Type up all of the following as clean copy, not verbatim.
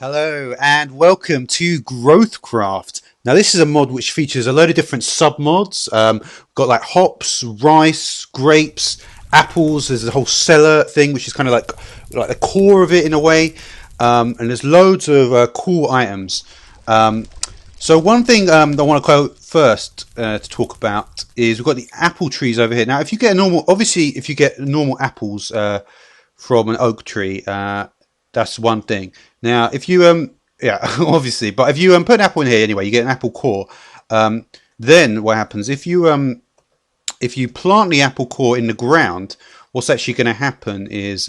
Hello and welcome to Growthcraft. Now this is a mod which features a load of different sub-mods. Got like hops, rice, grapes, apples. There's a whole cellar thing which is kind of like the core of it in a way. And there's loads of cool items. So one thing that I want to quote first to talk about is we've got the apple trees over here. Now if you get if you get normal apples from an oak tree, that's one thing. Now, if you yeah, obviously, but if you put an apple in here anyway, you get an apple core. Then what happens if you plant the apple core in the ground? What's actually going to happen is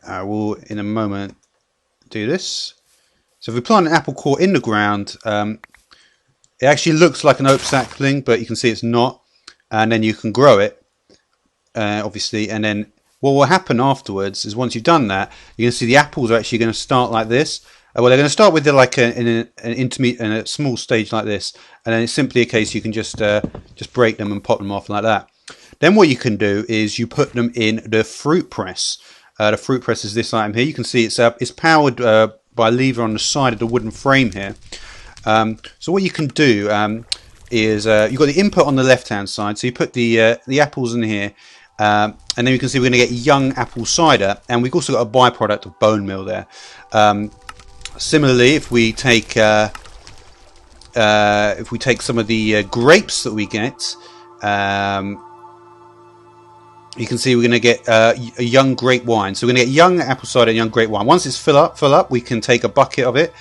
we'll in a moment do this. So if we plant an apple core in the ground, it actually looks like an oak sapling, but you can see it's not. And then you can grow it, obviously, and then what will happen afterwards is once you've done that, you're going to see the apples are actually going to start like this. Well, they're going to start with an intermediate and a small stage like this, and then it's simply a case you can just break them and pop them off like that. Then what you can do is you put them in the fruit press. The fruit press is this item here. You can see it's powered by a lever on the side of the wooden frame here. So what you can do is you've got the input on the left hand side. So you put the apples in here. And then you can see we're going to get young apple cider, and we've also got a byproduct of bone meal there. Similarly, if we take some of the grapes that we get, you can see we're going to get a young grape wine. So we're going to get young apple cider and young grape wine. Once it's full up, we can take a bucket of it.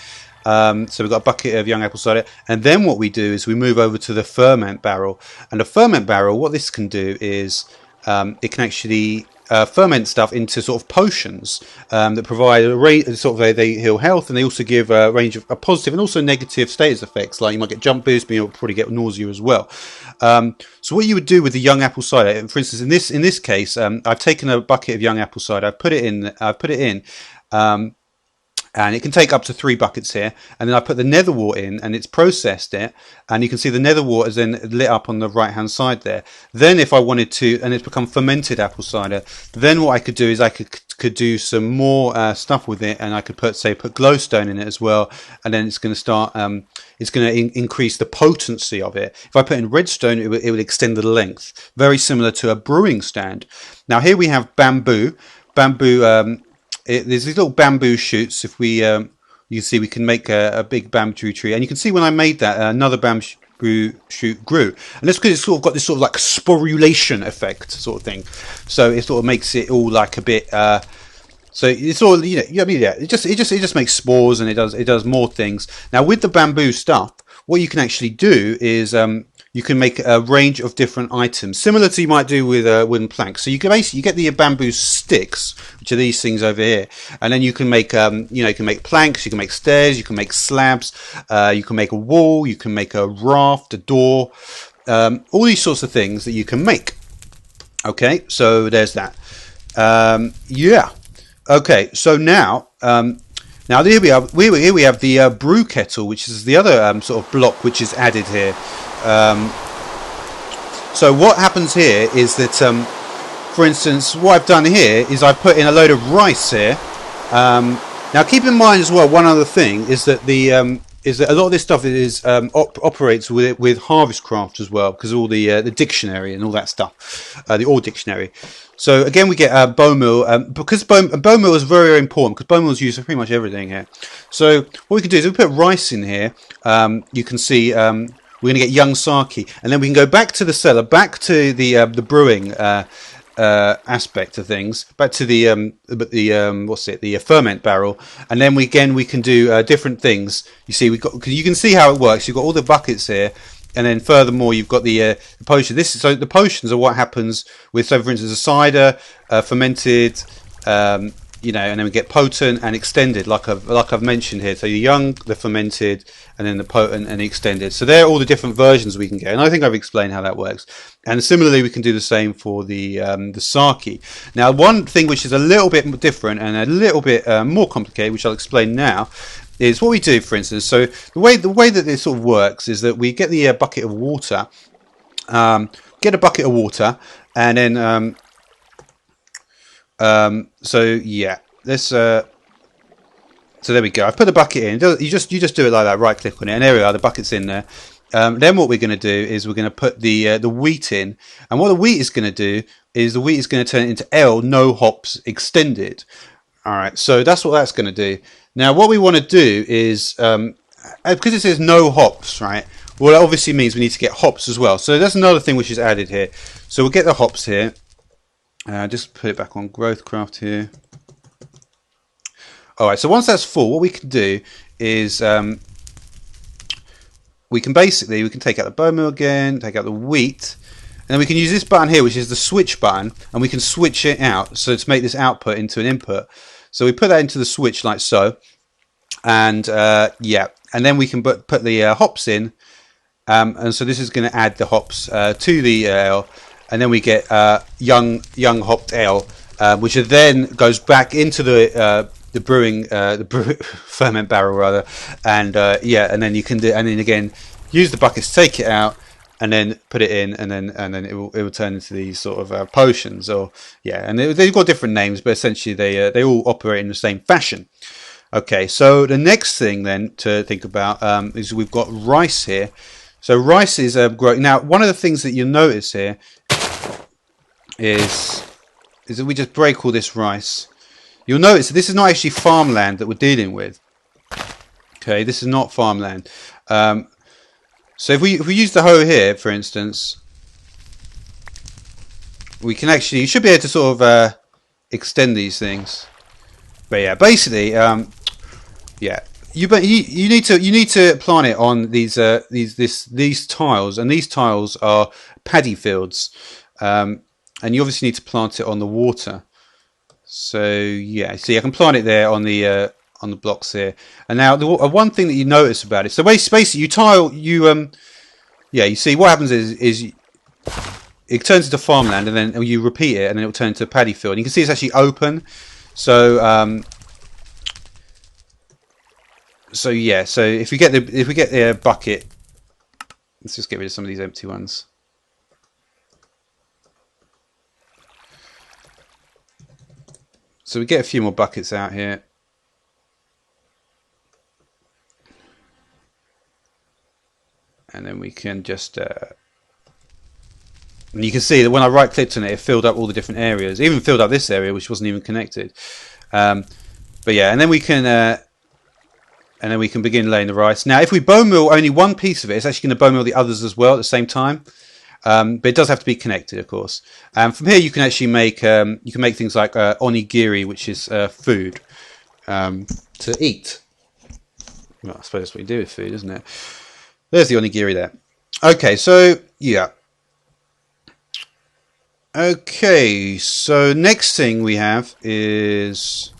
So we've got a bucket of young apple cider, and then what we do is we move over to the ferment barrel. And the ferment barrel, what this can do is it can actually ferment stuff into sort of potions that provide they heal health, and they also give a range of positive and also negative status effects. Like you might get jump boost, but you'll probably get nausea as well. So what you would do with the young apple cider, for instance, in this case, I've taken a bucket of young apple cider, I've put it in. And it can take up to 3 buckets here. And then I put the nether wart in, and it's processed it. And you can see the nether wart is then lit up on the right hand side there. Then if I wanted to, and it's become fermented apple cider, then what I could do is I could do some more stuff with it, and I could put glowstone in it as well. And then it's going to start, it's going to increase the potency of it. If I put in redstone, it would extend the length. Very similar to a brewing stand. Now here we have bamboo. There's these little bamboo shoots. If we, you can see we can make a big bamboo tree, and you can see when I made that, another bamboo shoot grew, and that's because it's sort of got this sort of like sporulation effect sort of thing. So it sort of makes it all like a bit. So it's all it just makes spores, and it does more things. Now with the bamboo stuff, what you can actually do is you can make a range of different items, similar to you might do with wooden planks. So you can basically get the bamboo sticks, which are these things over here, and then you can make you can make planks, you can make stairs, you can make slabs, you can make a wall, you can make a raft, a door, all these sorts of things that you can make. Okay, so there's that. Yeah. Okay, so now. Now here we have the brew kettle, which is the other sort of block which is added here. So what happens here is that, for instance, what I've done here is I've put in a load of rice here. Now keep in mind as well, one other thing is that a lot of this stuff is operates with Harvestcraft as well, because of all the dictionary and all that stuff, the ore dictionary. So again, we get bone meal, because bone meal is very, very important, because bone meal is used for pretty much everything here. So what we can do is we put rice in here. You can see we're going to get young sake, and then we can go back to the cellar, back to the brewing aspect of things, back to the ferment barrel, and then we can do different things. You see, you can see how it works. You've got all the buckets here. And then furthermore, you've got the potion. So the potions are what happens with, so for instance, a cider, fermented, and then we get potent and extended, like I've mentioned here. So the young, the fermented, and then the potent and the extended. So they're all the different versions we can get, and I think I've explained how that works. And similarly, we can do the same for the sake. Now, one thing which is a little bit different and a little bit more complicated, which I'll explain now, is what we do, for instance. So the way that this sort of works is that we get the bucket of water, and then so yeah, let's So there we go. I've put the bucket in. You just do it like that. Right click on it, and there we are. The bucket's in there. Then what we're going to do is we're going to put the wheat in, and what the wheat is going to do is the wheat is going to turn it into L, no hops extended. All right, so that's what that's going to do. Now what we want to do is because it says no hops, right? Well, that obviously means we need to get hops as well. So that's another thing which is added here. So we'll get the hops here. Just put it back on Growthcraft here. All right, so once that's full, what we can do is we can take out the bone meal again, take out the wheat, and then we can use this button here, which is the switch button, and we can switch it out, so to make this output into an input. So we put that into the switch like so, and yeah, and then we can put the hops in, and so this is going to add the hops to the L, and then we get young hopped L, which then goes back into the ferment barrel rather, and yeah, and then you can do, and then again use the buckets to take it out, and then put it in, and then it will turn into these sort of potions, or yeah, and they've got different names, but essentially they all operate in the same fashion. Okay, so the next thing then to think about is we've got rice here. So rice is growing. Now, one of the things that you'll notice here is that we just break all this rice. You'll notice that this is not actually farmland that we're dealing with. Okay, this is not farmland. So if we use the hoe here, for instance, we can actually, you should be able to sort of extend these things. But yeah, basically, yeah, you need to plant it on these tiles, and these tiles are paddy fields, and you obviously need to plant it on the water. So yeah, see, I can plant it there on the blocks here. And now the one thing that you notice about it, so basically you see what happens is it turns into farmland, and then you repeat it, and then it will turn into a paddy field. And you can see it's actually open. So so yeah, so if we get the bucket, let's just get rid of some of these empty ones. So we get a few more buckets out here. And then we can just... and you can see that when I right-clicked on it, it filled up all the different areas. It even filled up this area, which wasn't even connected. But yeah, and then we can begin laying the rice. Now, if we bone meal only one piece of it, it's actually going to bone meal the others as well at the same time. But it does have to be connected, of course. From here, you can actually make things like onigiri, which is food to eat. Well, I suppose that's what you do with food, isn't it? There's the onigiri there. Okay, so yeah. Okay, so next thing we have is...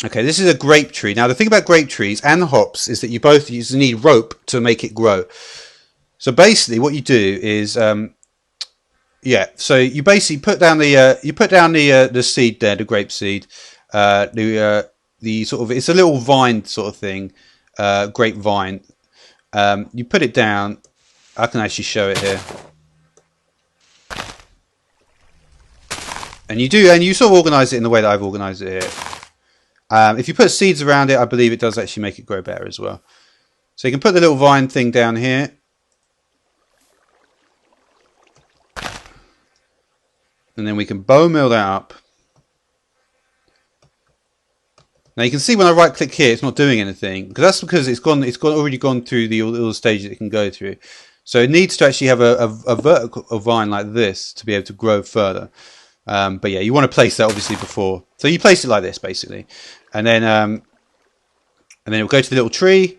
Okay, this is a grape tree. Now, the thing about grape trees and the hops is that you both need rope to make it grow. So basically, what you do is, yeah. So you basically put down the seed there, the grape seed, the sort of, it's a little vine sort of thing, grapevine. You put it down. I can actually show it here, and you sort of organise it in the way that I've organised it here. If you put seeds around it, I believe it does actually make it grow better as well. So you can put the little vine thing down here. And then we can bone meal that up. Now you can see when I right click here, it's not doing anything, because it's already gone through all the stages it can go through. So it needs to actually have a vertical vine like this to be able to grow further. But yeah, you want to place that obviously before. So you place it like this basically, and then it will go to the little tree.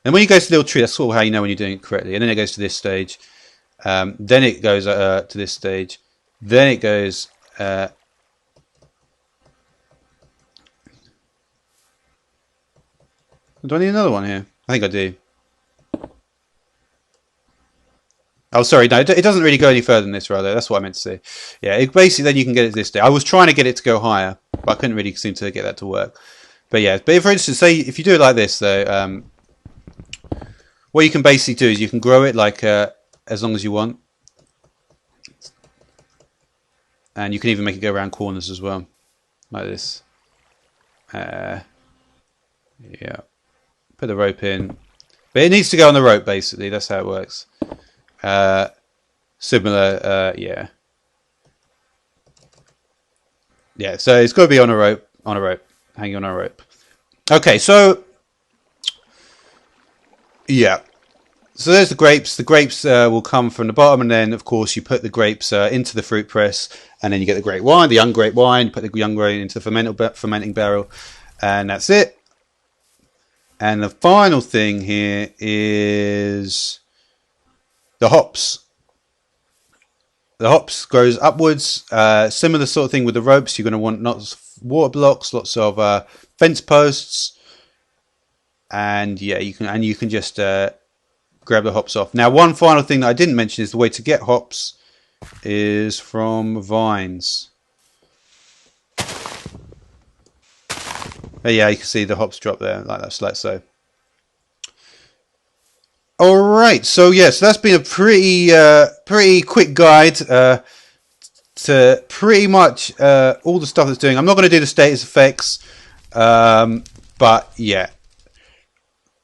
And when you go to the little tree, that's sort of how you know when you're doing it correctly. And then it goes to this stage. Then it goes to this stage. Then it goes... do I need another one here? I think I do. Oh, sorry, no, it doesn't really go any further than this, rather. That's what I meant to say. Yeah, basically then you can get it to this stage. I was trying to get it to go higher, but I couldn't really seem to get that to work. But yeah, but for instance, say if you do it like this, though, what you can basically do is you can grow it like as long as you want. And you can even make it go around corners as well, like this. Yeah, put the rope in, but it needs to go on the rope. Basically, that's how it works. Similar, yeah. Yeah, so it's got to be on a rope, hanging on a rope. Okay, so yeah, so there's the grapes. The grapes will come from the bottom, and then of course you put the grapes into the fruit press, and then you get the grape wine, the young grape wine. Put the young grape into the fermenting barrel, and that's it. And the final thing here is the hops. The hops grows upwards. Similar sort of thing with the ropes. You're going to want lots of water blocks, lots of fence posts, and yeah, you can just grab the hops off. Now, one final thing that I didn't mention is the way to get hops is from vines. Yeah, you can see the hops drop there like that, like so. All right, so yes, that's been a pretty quick guide to pretty much all the stuff that's doing. I'm not going to do the status effects, but yeah,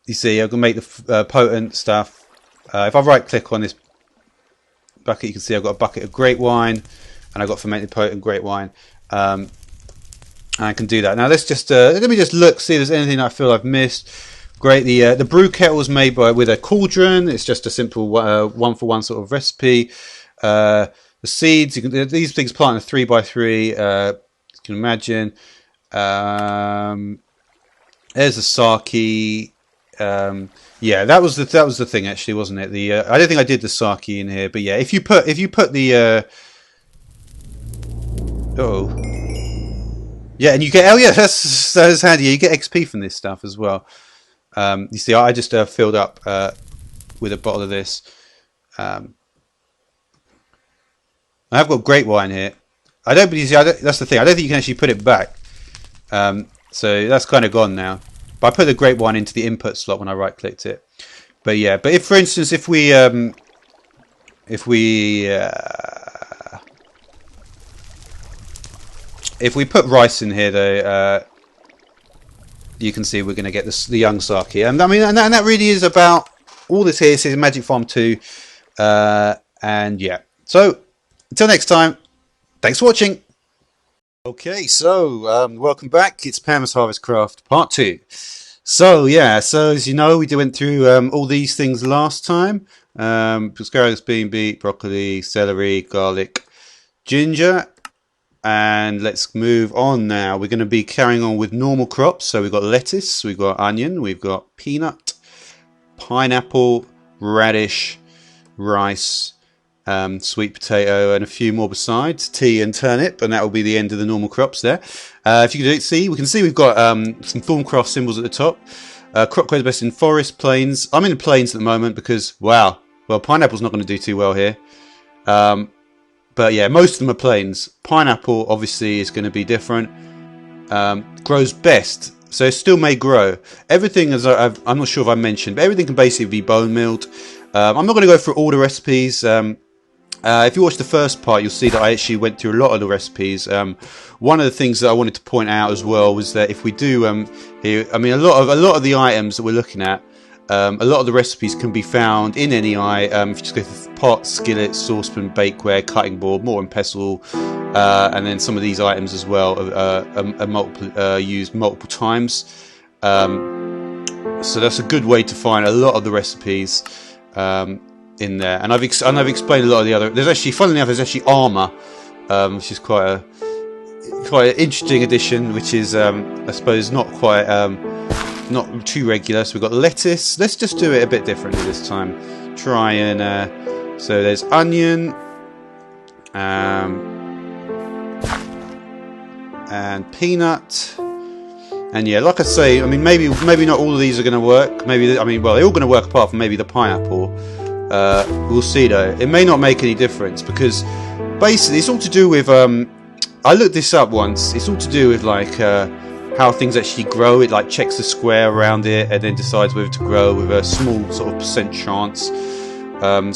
you see, I'm going to make the potent stuff. If I right click on this bucket, you can see I've got a bucket of grape wine, and I've got fermented potent grape wine. And I can do that. Now let's just let me just look, see if there's anything I feel I've missed. Great. The brew kettle is made with a cauldron. It's just a simple one-for-one sort of recipe. The seeds, these things plant in a 3x3. You can imagine. There's the sake. Yeah, that was the thing actually, wasn't it? I don't think I did the sake in here, but yeah, if you put the yeah, and you get that's handy. You get XP from this stuff as well. You see, I just filled up with a bottle of this. I have got grape wine here. That's the thing. I don't think you can actually put it back. So that's kind of gone now. But I put the grape wine into the input slot when I right-clicked it. But yeah, but if, for instance, if we put rice in here, though. You can see we're going to get the young sake, and I mean, and that really is about all this here. This is Magic Farm 2, and yeah. So until next time, thanks for watching. Okay, so welcome back. It's Pam's Harvest Craft Part 2. So yeah, so as you know, we went through all these things last time: asparagus, bean beet, broccoli, celery, garlic, ginger. And let's move on now. We're going to be carrying on with normal crops. So we've got lettuce, we've got onion, we've got peanut, pineapple, radish, rice, sweet potato, and a few more besides, tea and turnip, and that will be the end of the normal crops there. If you can see, we can see we've got some Thorncraft symbols at the top. Crop grows best in forest, plains. I'm in the plains at the moment because, wow, well, pineapple's not going to do too well here. But yeah, most of them are plains. Pineapple obviously is going to be different. Grows best, so it still may grow. Everything, as I'm not sure if I mentioned, but everything can basically be bone milled. I'm not going to go through all the recipes. If you watch the first part, you'll see that I actually went through a lot of the recipes. One of the things that I wanted to point out as well was that if we do here, I mean, a lot of the items that we're looking at. A lot of the recipes can be found in NEI. If you just go to pot, skillet, saucepan, bakeware, cutting board, mortar and pestle, and then some of these items as well are used multiple times. So that's a good way to find a lot of the recipes in there. And I've explained a lot of the other. There's actually, funnily enough, there's actually armour, which is quite an interesting addition, which is I suppose not quite. Not too regular. So we've got lettuce. Let's just do it a bit differently this time. Try and so there's onion, and peanut, and yeah, like I say, I mean, maybe not all of these are going to work. Maybe, I mean, well, they're all going to work apart from maybe the pineapple. We'll see though. It may not make any difference because basically it's all to do with. I looked this up once. It's all to do with like. How things actually grow. It like checks the square around it and then decides whether to grow with a small sort of percent chance.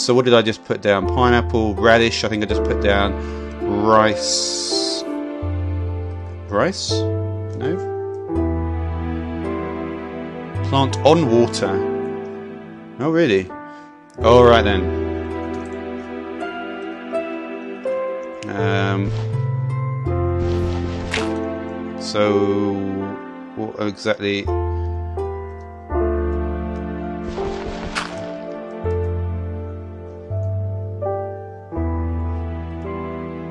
So what did I just put down? Pineapple, radish. I think I just put down rice. No. Plant on water. Oh, really? Alright then. So, what exactly?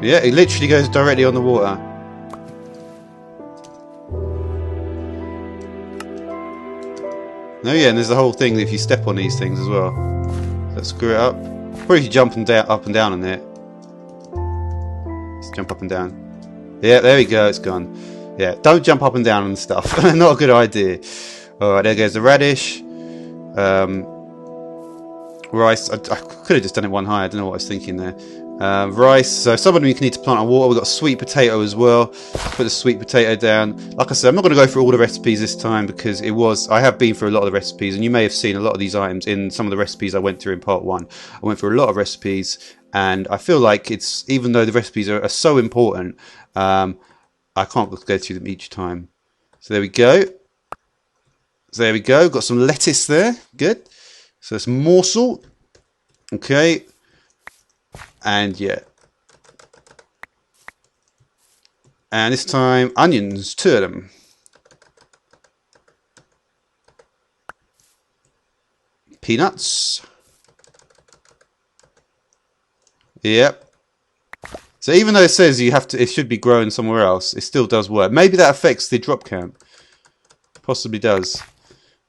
Yeah, it literally goes directly on the water. Oh yeah, and there's the whole thing that if you step on these things as well. Let's screw it up. Probably if you jump and down, up and down on it. Just jump up and down. Yeah, there we go, it's gone. Yeah, don't jump up and down on stuff. Not a good idea. Alright, there goes the radish. Rice. I could have just done it one higher. I don't know what I was thinking there. Rice. So some of them you need to plant on water. We've got sweet potato as well. Put the sweet potato down. Like I said, I'm not going to go through all the recipes this time because I have been through a lot of the recipes, and you may have seen a lot of these items in some of the recipes I went through in part 1. I went through a lot of recipes, and I feel like even though the recipes are so important, I can't go through them each time. So there we go. Got some lettuce there. Good. So it's more salt. Okay. And yeah. And this time, onions, 2 of them. Peanuts. Yep. So even though it says it should be grown somewhere else, it still does work. Maybe that affects the drop count. Possibly does.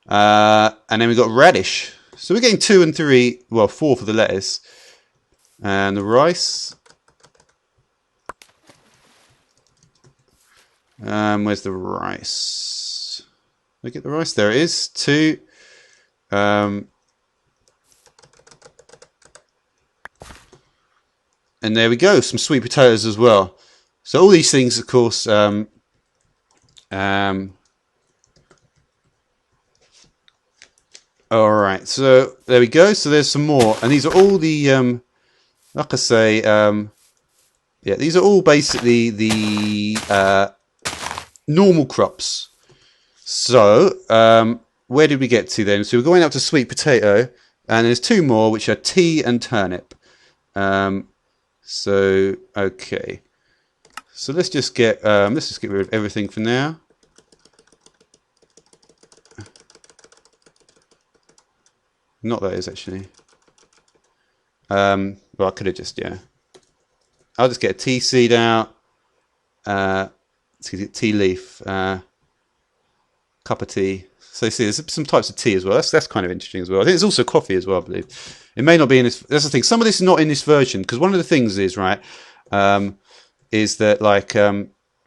And then we've got radish. So we're getting 2 and 3, well, 4 for the lettuce. And the rice. Where's the rice? Look at the rice. There it is. 2. And there we go. Some sweet potatoes as well. So all these things, of course. Alright, so there we go. So there's some more. And these are all the, like I say, yeah, these are all basically the normal crops. So, where did we get to then? So we're going up to sweet potato. And there's 2 more, which are tea and turnip. So, okay. So let's just get rid of everything for now. Not that is actually. Well, I could have just, yeah. I'll just get a tea seed out. Tea leaf. Cup of tea. So you see, there's some types of tea as well. That's kind of interesting as well. I think there's also coffee as well, I believe. It may not be in this. That's the thing. Some of this is not in this version because one of the things is right. Is that like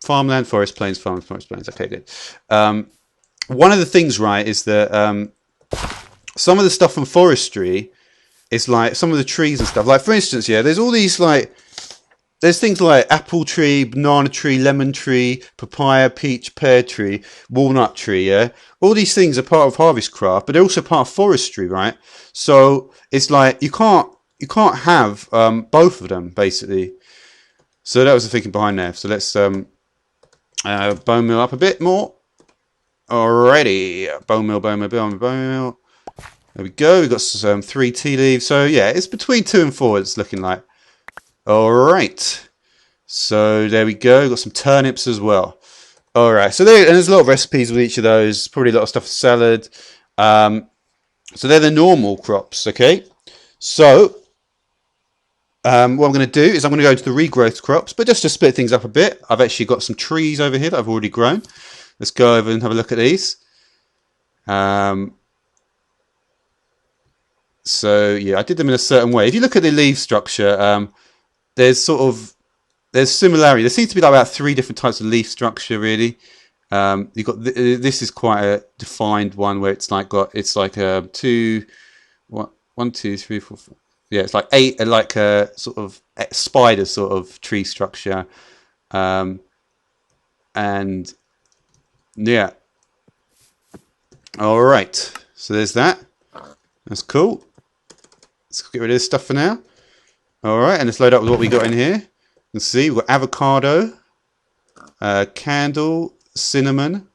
farmland, forest, plains, farmland, forest, plains. Okay, good. One of the things, right, is that some of the stuff from forestry is like some of the trees and stuff. Like for instance, yeah, there's all these like there's things like apple tree, banana tree, lemon tree, papaya, peach, pear tree, walnut tree. Yeah, all these things are part of Harvestcraft, but they're also part of forestry, right? So it's like you can't have both of them basically. So that was the thinking behind there. So let's bone meal up a bit more. Alrighty, bone meal. There we go. We've got some 3 tea leaves. So yeah, it's between 2 and 4. It's looking like. Alright. So there we go. We've got some turnips as well. Alright. So there's a lot of recipes with each of those. Probably a lot of stuff for salad. So they're the normal crops. Okay. So what I'm going to do is I'm going to go into the regrowth crops, but just to split things up a bit, I've actually got some trees over here that I've already grown. Let's go over and have a look at these. So yeah, I did them in a certain way. If you look at the leaf structure, there's similarity. There seems to be like about 3 different types of leaf structure really. You've got this is quite a defined one where it's like 1, 2, 3, 4, 5. Yeah, it's like 8, like a sort of spider sort of tree structure, and yeah. All right, so there's that. That's cool. Let's get rid of this stuff for now. All right, and let's load up with what we got in here. You can see we've got avocado, candle, cinnamon,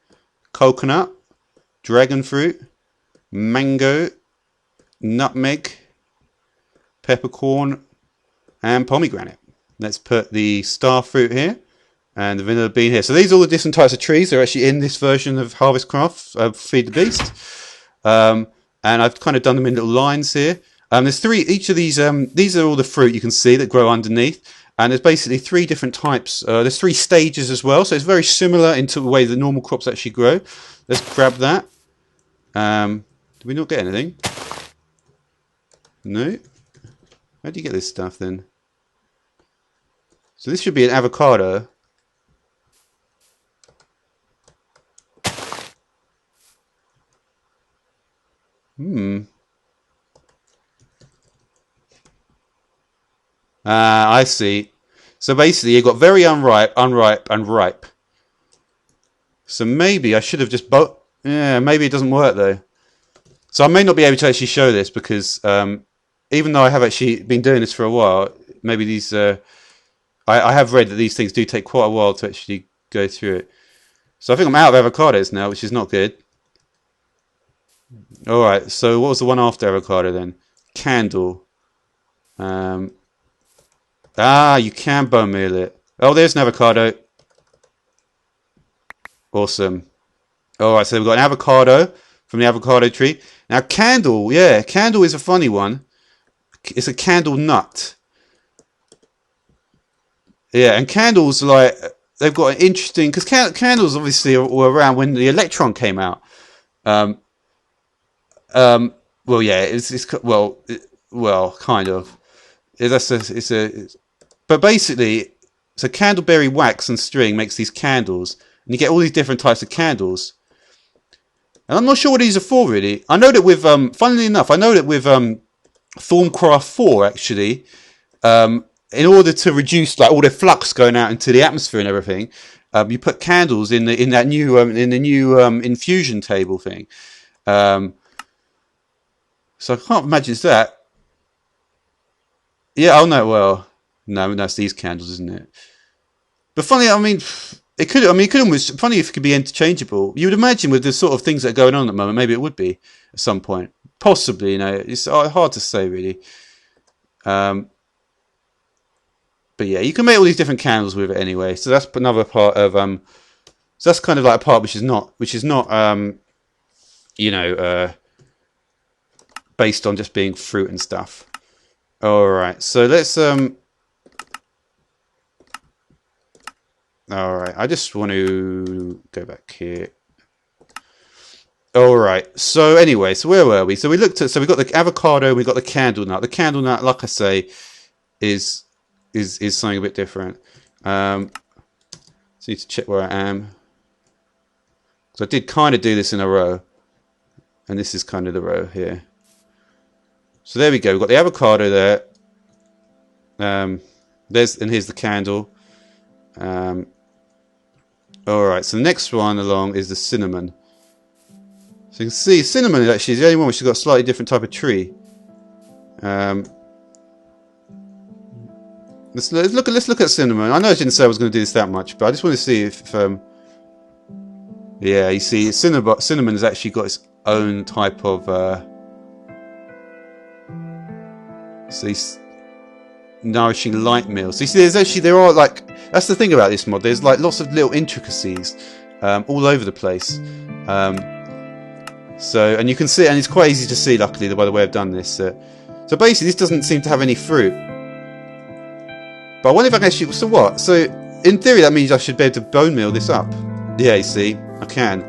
coconut, dragon fruit, mango, nutmeg, peppercorn, and pomegranate. Let's put the star fruit here and the vanilla bean here. So these are all the different types of trees. They're actually in this version of Harvestcraft, Feed the Beast. And I've kind of done them in little lines here. There's three, each of these are all the fruit you can see that grow underneath. And there's basically three different types. There's three stages as well. So it's very similar into the way the normal crops actually grow. Let's grab that. Did we not get anything? No. How do you get this stuff then? So this should be an avocado. I see. So basically you've got very unripe, unripe, and ripe. So maybe I should have just yeah, maybe it doesn't work though. So I may not be able to actually show this because even though I have actually been doing this for a while, maybe these I have read that these things do take quite a while to actually go through it. So I think I'm out of avocados now, which is not good. Alright, so what was the one after avocado then? Candle. You can bone meal it. Oh, there's an avocado. Awesome. Alright, so we've got an avocado from the avocado tree. Now candle, yeah, candle is a funny one. It's a candle nut. Yeah, and candles, like, they've got an interesting... Because candles obviously were around when the electron came out. Well, yeah, it's well, kind of. But basically, so candleberry wax and string makes these candles, and you get all these different types of candles. And I'm not sure what these are for, really. I know that with, funnily enough, I know that with Thorncraft 4, actually, in order to reduce like all the flux going out into the atmosphere and everything, you put candles in the new infusion table thing. So I can't imagine it's that. Yeah, oh no, well, no, that's these candles, isn't it? But funny, I mean, it could almost, funny if it could be interchangeable. You would imagine with the sort of things that are going on at the moment, maybe it would be at some point. Possibly, you know, it's hard to say really. But yeah, you can make all these different candles with it anyway. So that's another part of so that's kind of like a part which is not you know, based on just being fruit and stuff. All right, so let's all right, I just want to go back here. All right, so anyway, so where were we? So we looked at, so we got the avocado, we got the candle nut. The candle nut, like I say, is something a bit different. So I need to check where I am. So I did kind of do this in a row, and this is kind of the row here. So there we go. We've got the avocado there. Here's the candle. All right. So the next one along is the cinnamon. So you can see cinnamon is actually the only one which has got a slightly different type of tree. Let's look at cinnamon. I know I didn't say I was going to do this that much, but I just want to see if yeah, you see cinnamon has actually got its own type of nourishing light meal. So you see, there are like, that's the thing about this mod. There's like lots of little intricacies all over the place. So, and you can see, and it's quite easy to see, luckily, by the way I've done this. So basically, this doesn't seem to have any fruit. But I wonder if I can actually. So what? So in theory, that means I should be able to bone meal this up. Yeah, you see, I can.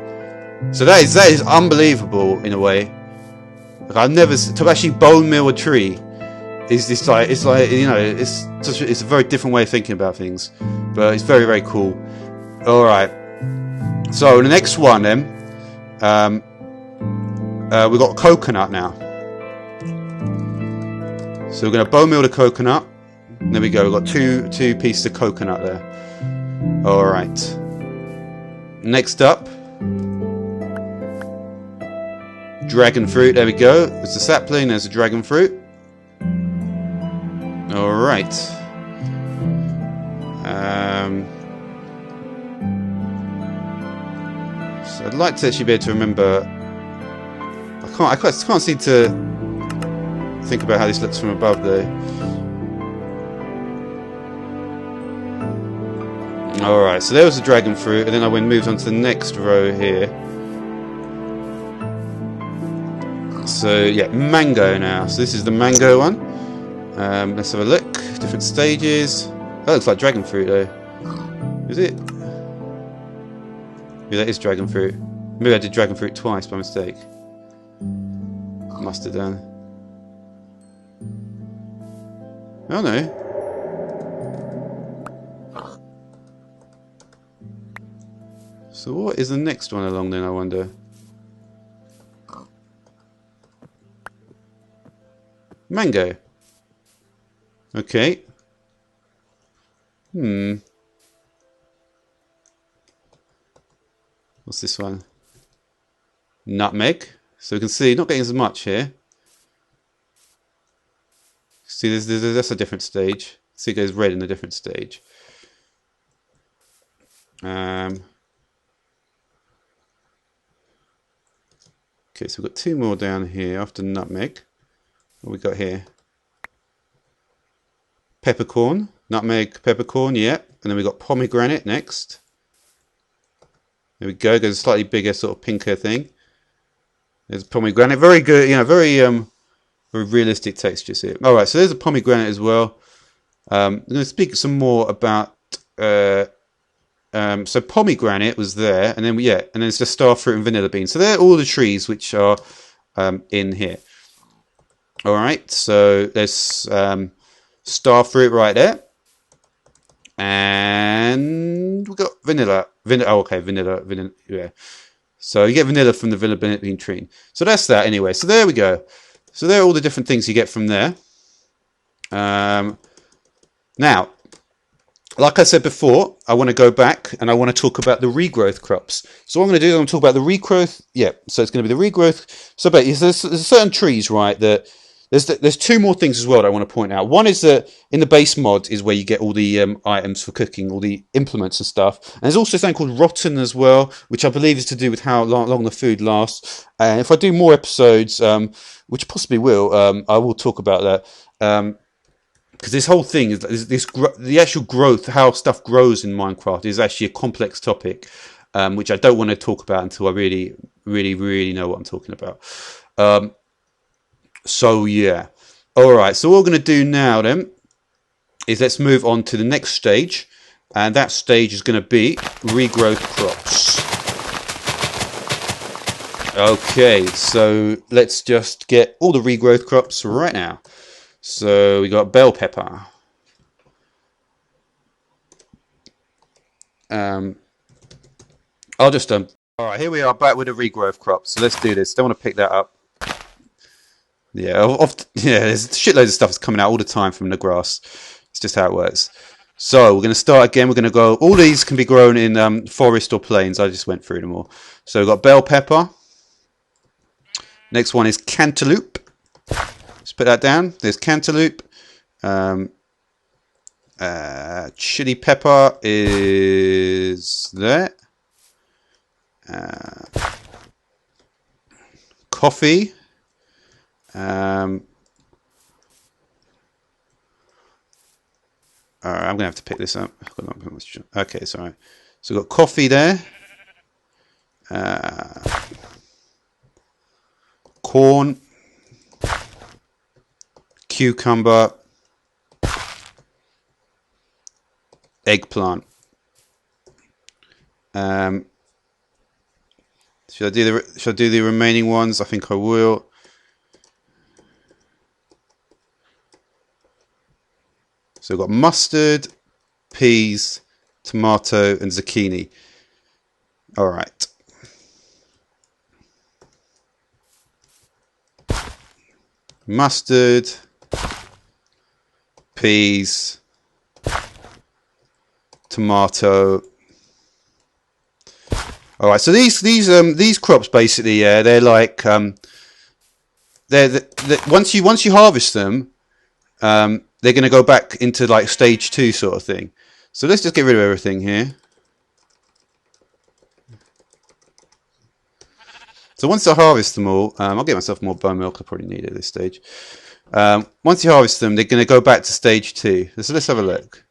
So that is unbelievable in a way. Like I've never to actually bone meal a tree. It's like you know, it's a very different way of thinking about things, but it's very, very cool. All right, so the next one then, we've got coconut now. So we're going to bone meal the coconut. There we go. We've got two pieces of coconut there. All right. Next up, dragon fruit. There we go. There's a sapling. There's a dragon fruit. All right. So I'd like to actually be able to remember I can't seem to think about how this looks from above though. Alright, so there was the dragon fruit, and then I moved on to the next row here. So yeah, mango now. So this is the mango one. Let's have a look. Different stages. That looks like dragon fruit though. Is it? Yeah, that is dragon fruit. Maybe I did dragon fruit twice by mistake. Must have done. Oh no. So what is the next one along then, I wonder? Mango. Okay. What's this one? Nutmeg. So we can see, not getting as much here. See, that's a different stage. See, it goes red in a different stage. Okay, so we've got two more down here after nutmeg. What we got here? Peppercorn. Nutmeg, peppercorn, yeah. And then we've got pomegranate next. There we go. Goes a slightly bigger, sort of pinker thing. There's pomegranate. Very good, you know, very realistic textures here. All right, so there's a pomegranate as well. I'm going to speak some more about. So pomegranate was there, and then and then it's just starfruit and vanilla bean. So they're all the trees which are in here. All right, so there's starfruit right there, and we got vanilla. Oh, okay, vanilla. Yeah. So you get vanilla from the vanilla bean tree. So that's that anyway. So there we go. So there are all the different things you get from there. Now, like I said before, I want to go back and I want to talk about the regrowth crops. So what I'm going to do, I'm going to talk about the regrowth. Yeah, so it's going to be the regrowth. So but there's certain trees, right, that there's two more things as well that I want to point out. One is that in the base mod is where you get all the items for cooking, all the implements and stuff. And there's also something called rotten as well, which I believe is to do with how long the food lasts. And if I do more episodes, which possibly will, I will talk about that. Because this whole thing is the actual growth, how stuff grows in Minecraft, is actually a complex topic, which I don't want to talk about until I really, really, really know what I'm talking about. So yeah, all right. So what we're going to do now then is let's move on to the next stage, and that stage is going to be regrowth crops. Okay, so let's just get all the regrowth crops right now. So we got bell pepper. I'll just all right, here we are back with the regrowth crops. So let's do this. Don't want to pick that up. Yeah, there's shitloads of stuff that's coming out all the time from the grass. It's just how it works. So we're going to start again. We're going to go. All these can be grown in forest or plains. I just went through them all. So we've got bell pepper. Next one is cantaloupe. Let's put that down. There's cantaloupe. Chili pepper is there. Coffee. I'm going to have to pick this up. Okay, it's all right. So we've got coffee there. Corn. Cucumber. Eggplant. Should I do the remaining ones? I think I will. So we've got mustard, peas, tomato, and zucchini. All right. Mustard, peas, tomato. All right. So these crops basically, yeah, they're like once you harvest them, they're going to go back into like stage 2 sort of thing. So let's just get rid of everything here. So once I harvest them all, I'll get myself more bone milk. I probably need it at this stage. Once you harvest them, they're going to go back to stage 2. So let's have a look.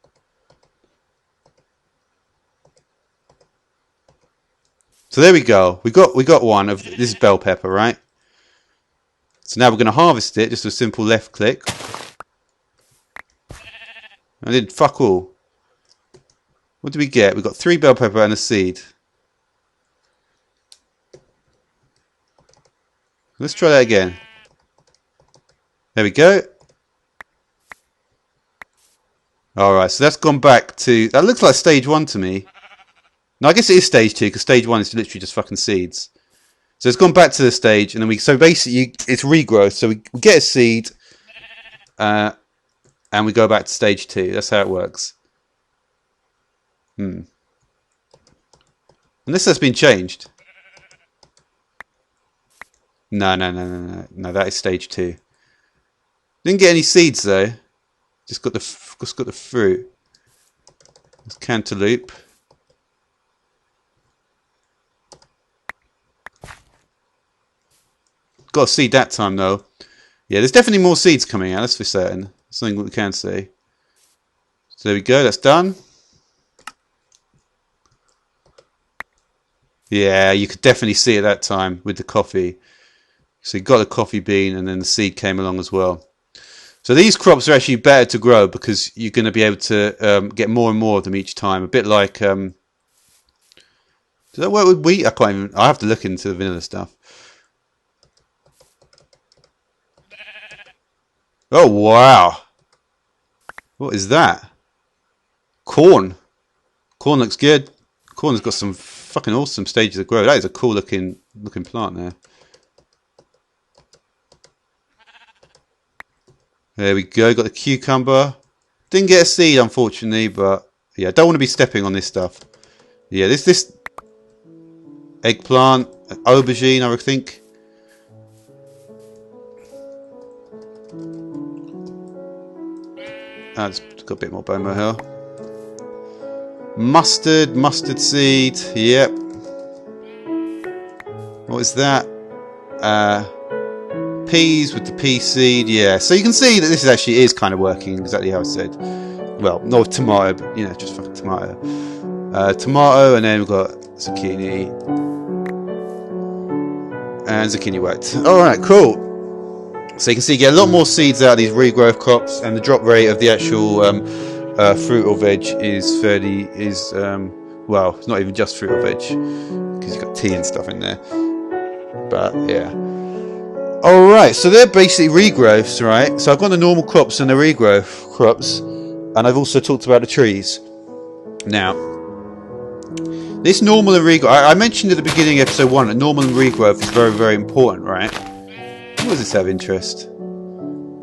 So there we go. We got one of this is bell pepper, right? So now we're going to harvest it. Just a simple left click. I did fuck all. What did we get? We got 3 bell pepper and a seed. Let's try that again. There we go. Alright, so that's gone back to... That looks like stage 1 to me. No, I guess it is stage 2, because stage 1 is literally just fucking seeds. So it's gone back to the stage, and then we... So basically, it's regrowth. So we get a seed, and we go back to stage 2. That's how it works. Unless that's been changed. No, that is stage 2. Didn't get any seeds though. Just got the fruit. It's cantaloupe. Got a seed that time though. Yeah, there's definitely more seeds coming out. That's for certain. That's something we can say. So there we go. That's done. Yeah, you could definitely see it that time with the coffee. So you got the coffee bean, and then the seed came along as well. So these crops are actually better to grow because you're going to be able to get more and more of them each time. A bit like, does that work with wheat? I can't even. I have to look into the vanilla stuff. Oh wow! What is that? Corn. Corn looks good. Corn's got some fucking awesome stages of growth. That is a cool looking plant there. There we go, got the cucumber. Didn't get a seed, unfortunately, but yeah, I don't want to be stepping on this stuff. Yeah, this eggplant, aubergine, I would think. It's got a bit more bone here. Mustard seed, yep. What is that? Peas with the pea seed, yeah. So you can see that this is kind of working exactly how I said. Well, no tomato, but you know, just fucking tomato. Tomato, and then we've got zucchini. And zucchini worked. Alright, cool. So you can see you get a lot more seeds out of these regrowth crops, and the drop rate of the actual fruit or veg is well, it's not even just fruit or veg, because you've got tea and stuff in there. But yeah. Alright, so they're basically regrowths, right? So I've got the normal crops and the regrowth crops, and I've also talked about the trees. Now, this normal and regrowth, I mentioned at the beginning of episode 1 that normal and regrowth is very, very important, right? What does this have interest?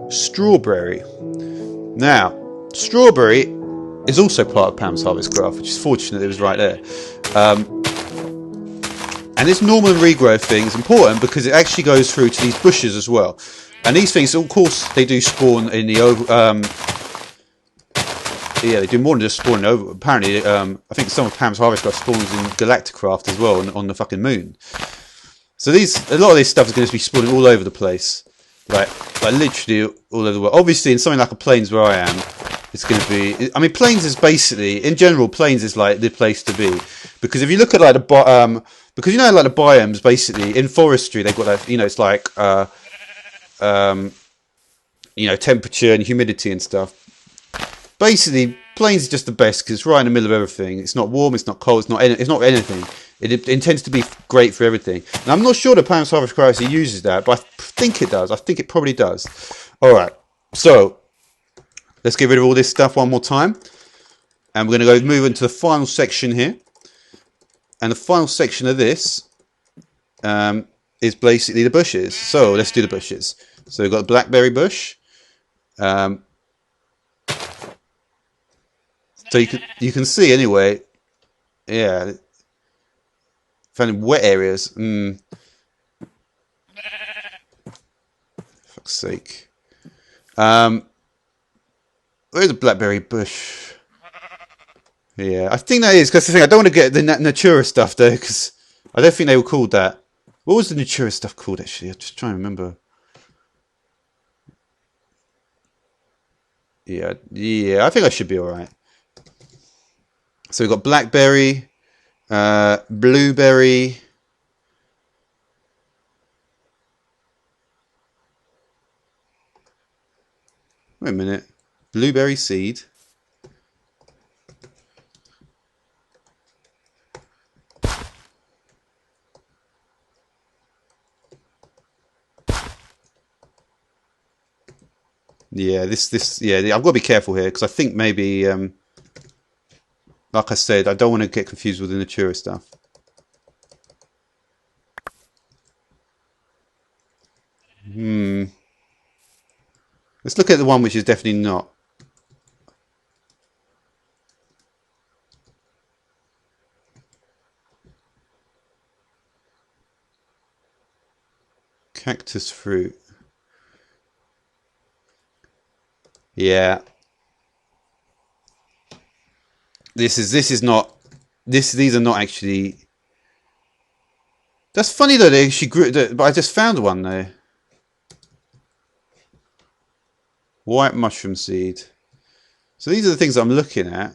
Strawberry. Now, strawberry is also part of Pam's harvest graph, which is fortunate it was right there. And this normal and regrowth thing is important because it actually goes through to these bushes as well. And these things, of course, they do spawn in the yeah, they do more than just spawning over. Apparently, I think some of Pam's harvest graph spawns in Galacticraft as well, on the fucking moon. So a lot of this stuff is going to be spawning all over the place, like literally all over the world. Obviously, in something like a plains where I am, it's going to be. I mean, plains is basically, in general, plains is like the place to be, because if you look at like the because you know, like the biomes, basically in forestry, they've got that. You know, it's like you know, temperature and humidity and stuff. Basically, plains is just the best because it's right in the middle of everything. It's not warm, it's not cold, it's not anything. It intends to be great for everything. And I'm not sure that Pam's Harvest Crisis uses that, but I think it does. I think it probably does. Alright, so let's get rid of all this stuff one more time. And we're going to go move into the final section here. And the final section of this is basically the bushes. So let's do the bushes. So we've got the blackberry bush. So you can see anyway, yeah, found in wet areas. Fuck's sake. Where's the blackberry bush? Yeah, I think that is, because I don't want to get the Natura stuff though, because I don't think they were called that. What was the Natura stuff called, actually? I'm just trying to remember. Yeah, I think I should be alright. So we've got blackberry, blueberry. Wait a minute. Blueberry seed. Yeah, yeah, I've got to be careful here because I think maybe, like I said, I don't want to get confused with the Natura stuff. Let's look at the one which is definitely not. Cactus fruit. Yeah. This is not. These are not actually. That's funny though. She grew, but I just found one there. White mushroom seed. So these are the things I'm looking at.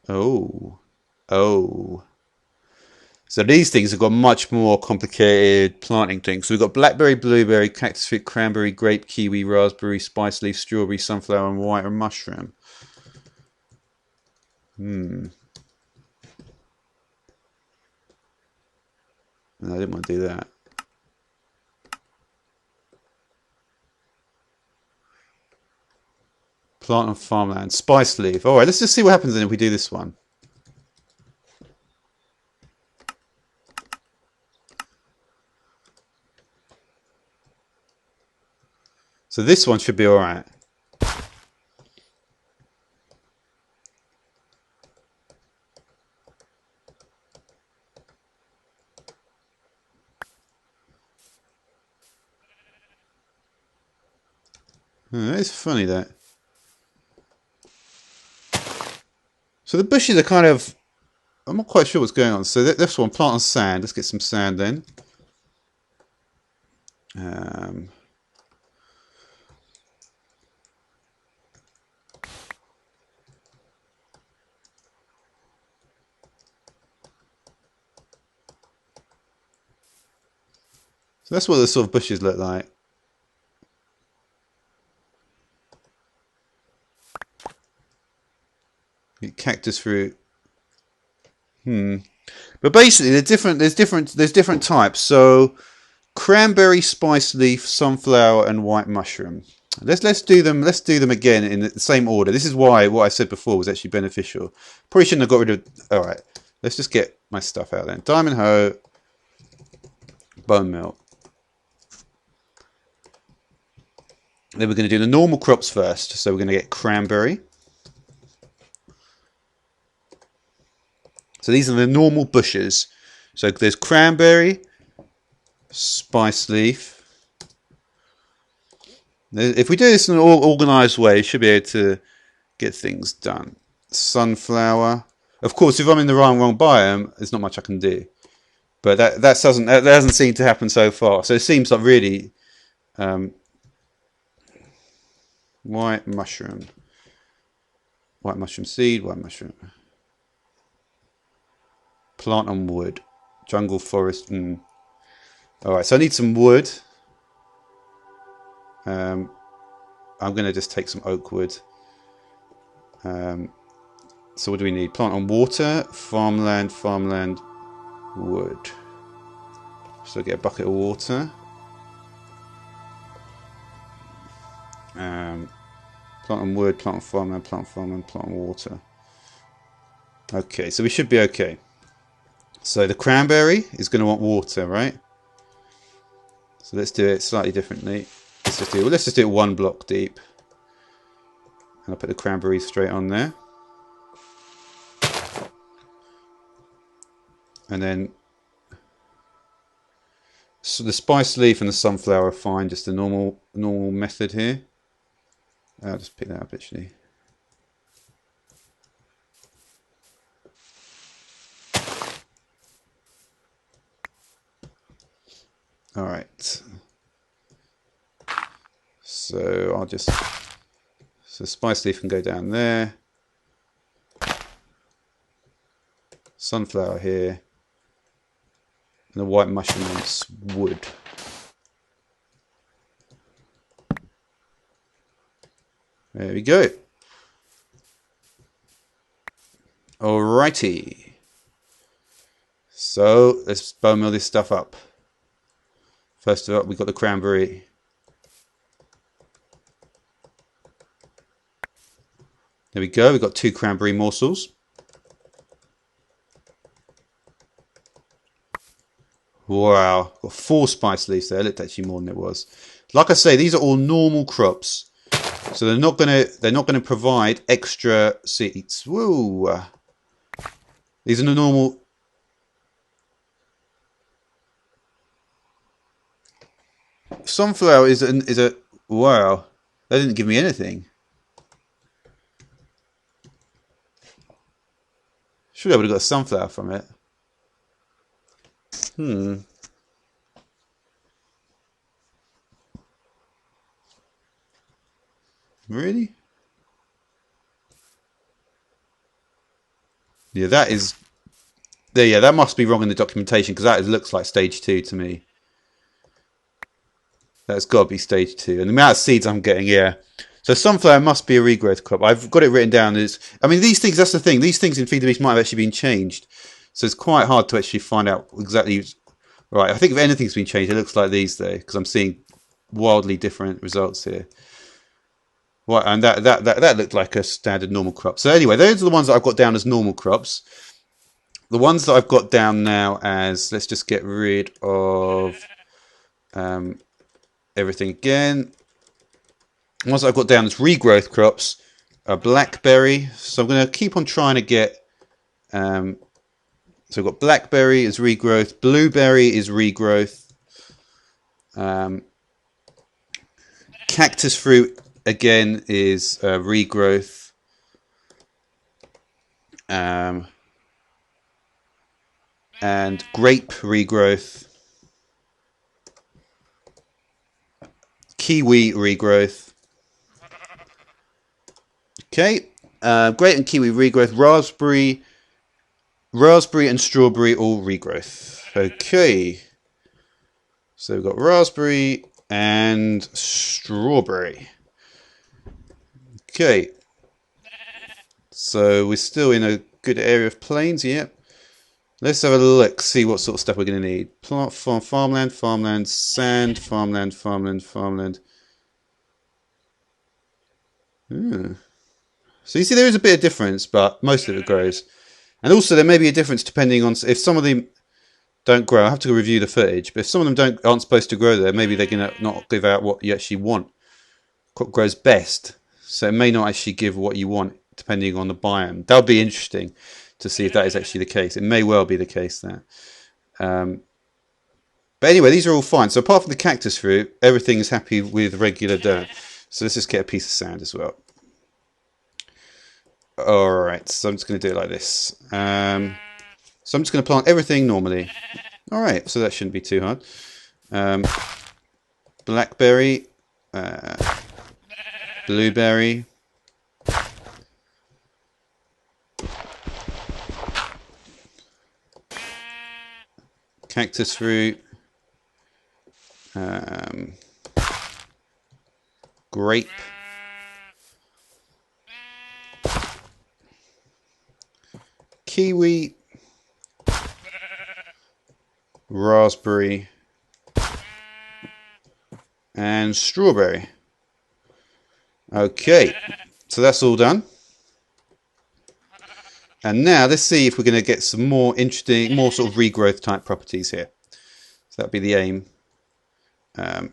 Oh. Oh. So these things have got much more complicated planting things. So we've got blackberry, blueberry, cactus fruit, cranberry, grape, kiwi, raspberry, spice leaf, strawberry, sunflower, and white mushroom. No, I didn't want to do that. Plant on farmland. Spice leaf. Alright, let's just see what happens then if we do this one. So this one should be alright. It's funny that. So the bushes are kind of... I'm not quite sure what's going on. So this one, plant on sand. Let's get some sand then. So that's what the sort of bushes look like. Cactus fruit. But basically, there's different types. So cranberry, spice leaf, sunflower, and white mushroom. Let's do them. Let's do them again in the same order. This is why what I said before was actually beneficial. Probably shouldn't have got rid of. All right, let's just get my stuff out then. Diamond hoe, bone meal. Then we're going to do the normal crops first. So we're going to get cranberry. So these are the normal bushes. So there's cranberry, spice leaf. If we do this in an organised way, we should be able to get things done. Sunflower. Of course, if I'm in the wrong biome, there's not much I can do. But that doesn't seem to happen so far. So it seems like really white mushroom seed, white mushroom. Plant on wood. Jungle, forest. Alright, so I need some wood. I'm going to just take some oak wood. So what do we need? Plant on water, farmland, wood. So get a bucket of water. Plant on wood, plant on farmland, plant on water. Okay, so we should be okay. So the cranberry is going to want water, right? So let's do it slightly differently. Let's just do it one block deep. And I'll put the cranberry straight on there. And then So the spice leaf and the sunflower are fine, just the normal method here. I'll just pick that up actually. All right. So I'll just, so spice leaf can go down there. Sunflower here. And the white mushroom wants wood. There we go. Alrighty. So let's bone meal this stuff up. First of all, we've got the cranberry. There we go. We've got 2 cranberry morsels. Wow, got 4 spice leaves there. It looked actually more than it was. Like I say, these are all normal crops, so they're not gonna provide extra seeds. Woo! These are the normal. Sunflower is a wow. They didn't give me anything. Should I would have got a sunflower from it. Really? Yeah, that is. Yeah, that must be wrong in the documentation because that looks like stage 2 to me. That's got to be stage 2. And the amount of seeds I'm getting, yeah. So sunflower must be a regrowth crop. I've got it written down as. I mean, these things. That's the thing. These things in Feed the Beast might have actually been changed. So it's quite hard to actually find out exactly. Right. I think if anything's been changed, it looks like these though, because I'm seeing wildly different results here. Right, and that looked like a standard normal crop. So anyway, those are the ones that I've got down as normal crops. The ones that I've got down now as, let's just get rid of everything again. The ones that I've got down as regrowth crops are blackberry. So I'm going to keep on trying to get. So we've got blackberry is regrowth, blueberry is regrowth, cactus fruit again is regrowth. And grape regrowth, kiwi regrowth. Okay, grape and kiwi regrowth, raspberry and strawberry all regrowth. Okay, so we've got raspberry and strawberry. Okay, so we're still in a good area of plains, yeah. Let's have a look, see what sort of stuff we're going to need. Plant, farmland, sand, farmland. So you see there is a bit of difference, but most of it grows. And also there may be a difference depending on, if some of them don't grow, I have to go review the footage, but if some of them aren't supposed to grow there, maybe they're going to not give out what you actually want. What grows best. So it may not actually give what you want depending on the biome. That would be interesting to see if that is actually the case. It may well be the case that. But anyway, these are all fine. So apart from the cactus fruit, everything is happy with regular dirt. So let's just get a piece of sand as well. Alright, so I'm just going to do it like this. So I'm just going to plant everything normally. Alright, so that shouldn't be too hard. Blackberry. Blueberry. Cactus fruit. Grape. Kiwi. Raspberry. And strawberry. Okay, so that's all done. And now let's see if we're going to get some more interesting, more sort of regrowth type properties here. So that'd be the aim. Oh,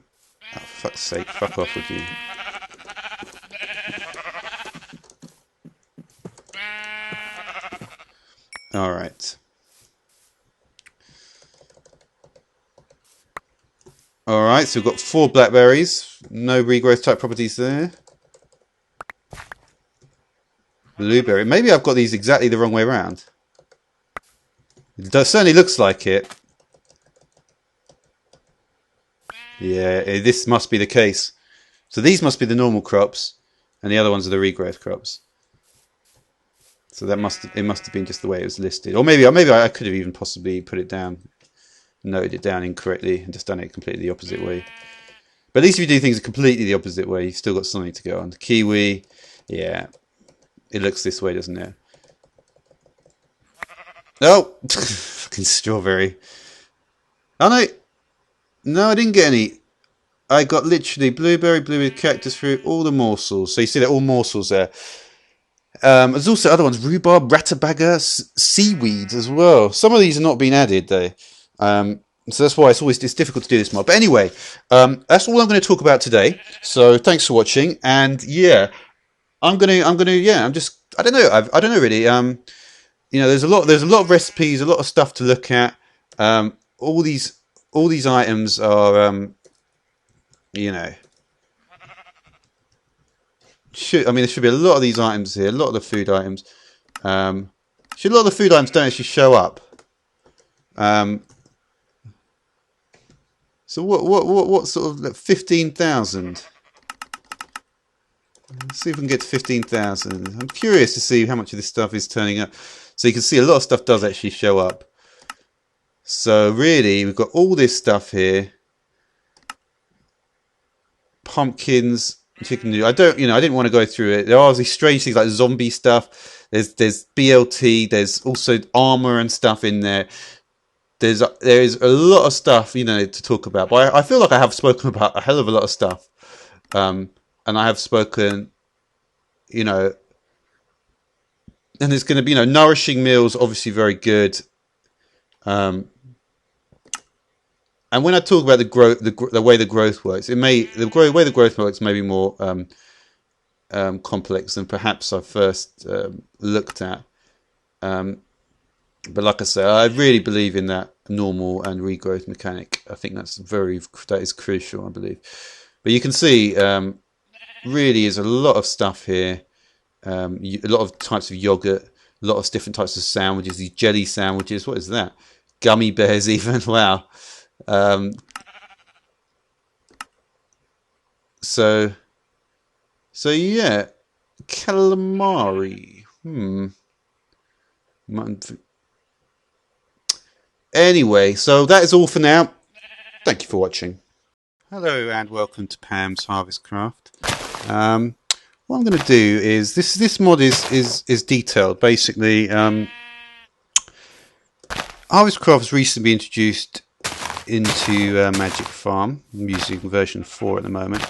for fuck's sake, fuck off with you. Alright. Alright, so we've got 4 blackberries. No regrowth type properties there. Blueberry. Maybe I've got these exactly the wrong way around. It certainly looks like it. Yeah, this must be the case. So these must be the normal crops, and the other ones are the regrowth crops. So it must have been just the way it was listed. Or maybe I could have even possibly put it down, noted it down incorrectly, and just done it completely the opposite way. But at least if you do things completely the opposite way, you've still got something to go on. Kiwi, yeah, it looks this way, doesn't it? Oh, fucking strawberry. Oh no, no, I didn't get any. I got literally blueberry, cactus fruit, all the morsels. So you see they're all morsels there. There's also other ones, rhubarb, ratabaga, seaweeds as well. Some of these are not being added though. So that's why it's difficult to do this mod. But anyway, that's all I'm going to talk about today. So thanks for watching, and yeah, I don't know. I don't know really. You know, there's a lot of recipes, a lot of stuff to look at. All these items are, you know, there should be a lot of these items here, a lot of the food items. A lot of the food items don't actually show up. So what sort of 15,000? Let's see if we can get to 15,000. I'm curious to see how much of this stuff is turning up. So you can see a lot of stuff does actually show up. So really, we've got all this stuff here. Pumpkins, chicken noodle. I didn't want to go through it. There are these strange things like zombie stuff. There's BLT. There's also armor and stuff in there. There is a lot of stuff, you know, to talk about. But I feel like I have spoken about a hell of a lot of stuff. And I have spoken, you know, and there's going to be, you know, nourishing meals, obviously very good. And when I talk about the growth, the way the growth works, the way the growth works may be more complex than perhaps I first looked at. But like I say, I really believe in that normal and regrowth mechanic. I think that is crucial, I believe. But you can see, really is a lot of stuff here. A lot of types of yogurt, a lot of different types of sandwiches, these jelly sandwiches. What is that? Gummy bears even. Wow. So yeah, calamari. Anyway, so that is all for now. Thank you for watching. Hello and welcome to Pam's Harvest Craft. What I'm going to do is this mod is detailed. Basically, Harvest Craft has recently been introduced into Magic Farm. I'm using version 4 at the moment.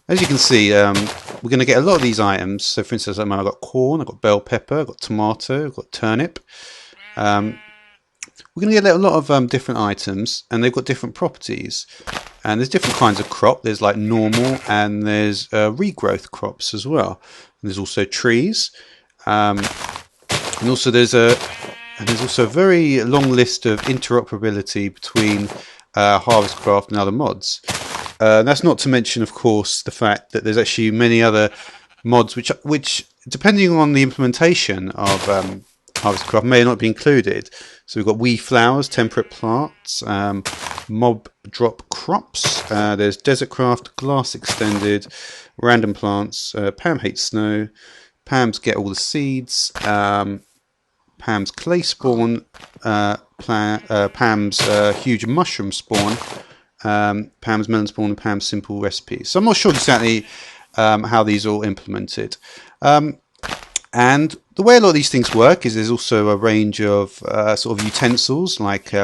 As you can see, we're going to get a lot of these items. So, for instance, I've got corn, I've got bell pepper, I've got tomato, I've got turnip. We're going to get a lot of different items, and they've got different properties. And there's different kinds of crop. There's like normal, and there's regrowth crops as well. And there's also trees, and also there's a very long list of interoperability between Harvestcraft and other mods. That's not to mention, of course, the fact that there's actually many other mods which depending on the implementation of Harvestcraft may not be included. So we've got wee flowers, temperate plants, mob drop crops. There's Desertcraft, glass extended, random plants. Pam hates snow. Pam's get all the seeds. Pam's clay spawn. Pam's huge mushroom spawn. Pam's melon spawn, and Pam's simple recipes. So I'm not sure exactly how these are all implemented. And the way a lot of these things work is there's also a range of sort of utensils like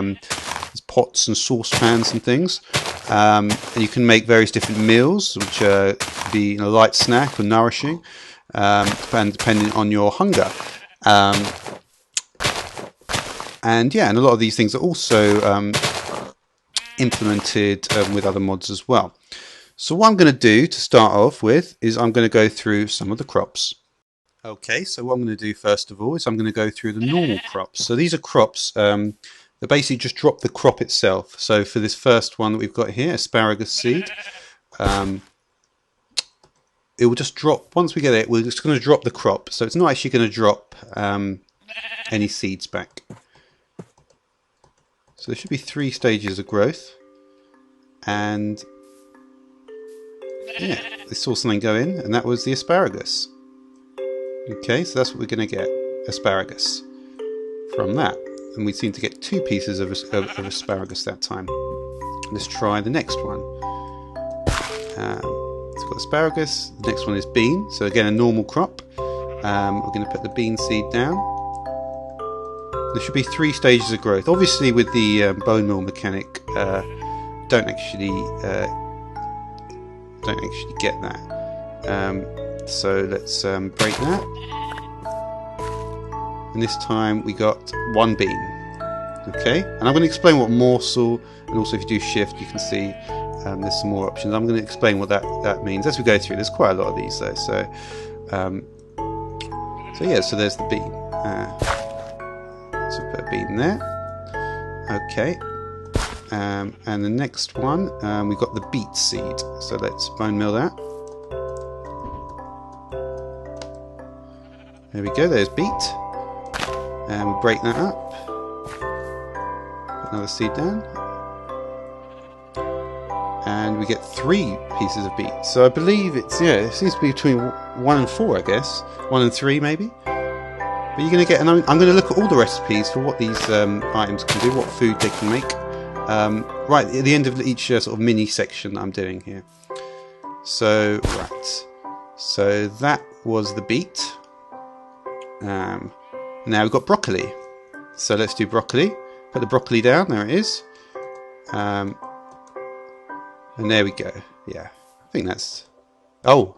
pots and saucepans and things. And you can make various different meals, which could be a light snack or nourishing, depending on your hunger. And yeah, and a lot of these things are also implemented with other mods as well. So what I'm going to do to start off with is I'm going to go through some of the crops. Okay, so what I'm going to do first of all is I'm going to go through the normal crops. So these are crops They basically just drop the crop itself. So for this first one that we've got here, asparagus seed, it will just drop. Once we get it, we're just going to drop the crop. So it's not actually going to drop any seeds back. So there should be 3 stages of growth. And yeah, they saw something go in, and that was the asparagus. Okay, so that's what we're going to get, asparagus, from that. And we seem to get 2 pieces of asparagus that time. Let's try the next one. It's got asparagus. The next one is bean. So again, a normal crop. We're going to put the bean seed down. There should be 3 stages of growth. Obviously, with the bone meal mechanic, don't actually get that. So let's break that. And this time we got 1 bean. Okay, and I'm going to explain what morsel, and also if you do shift, you can see there's some more options. I'm going to explain what that means as we go through. There's quite a lot of these though. So yeah, so there's the bean. So put a bean there. Okay. And the next one, we've got the beet seed. So let's bone mill that. There we go, there's beet. And we break that up. Put another seed down. And we get 3 pieces of beet. So I believe it's, yeah, it seems to be between 1 and 4, I guess. 1 and 3 maybe. But you're going to get, and I'm going to look at all the recipes for what these items can do, what food they can make. Right at the end of each sort of mini section that I'm doing here. So, right. So that was the beet. Now we've got broccoli. So let's do broccoli. Put the broccoli down. There it is. And there we go. Yeah. I think that's... Oh.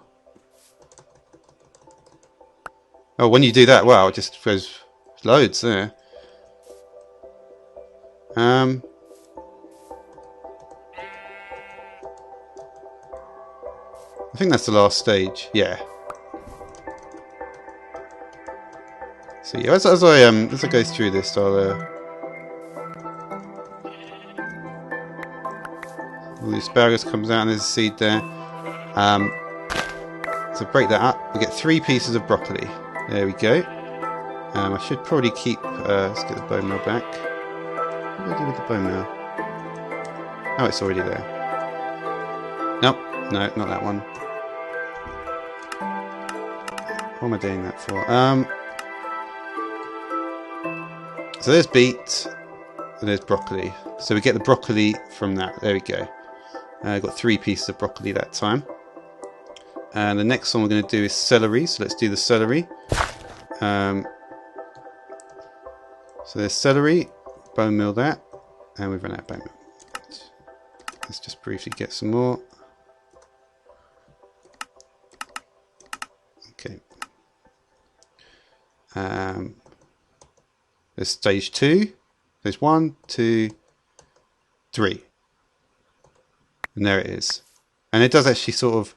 Oh, when you do that, wow, it just goes loads there. I think that's the last stage. Yeah. So yeah, as I go through this, I'll all the asparagus comes out and there's a seed there. So break that up. We get 3 pieces of broccoli. There we go. I should probably keep. Let's get the bone meal back. What do I do with the bone meal? Oh, it's already there. Nope. No, not that one. What am I doing that for? So there's beet, and there's broccoli. So we get the broccoli from that. There we go. Got 3 pieces of broccoli that time. And the next one we're going to do is celery. So let's do the celery. So there's celery. Bone meal that, and we've run out of bone meal. Let's just briefly get some more. Okay. There's stage 2. There's 1, 2, 3. And there it is. And it does actually sort of,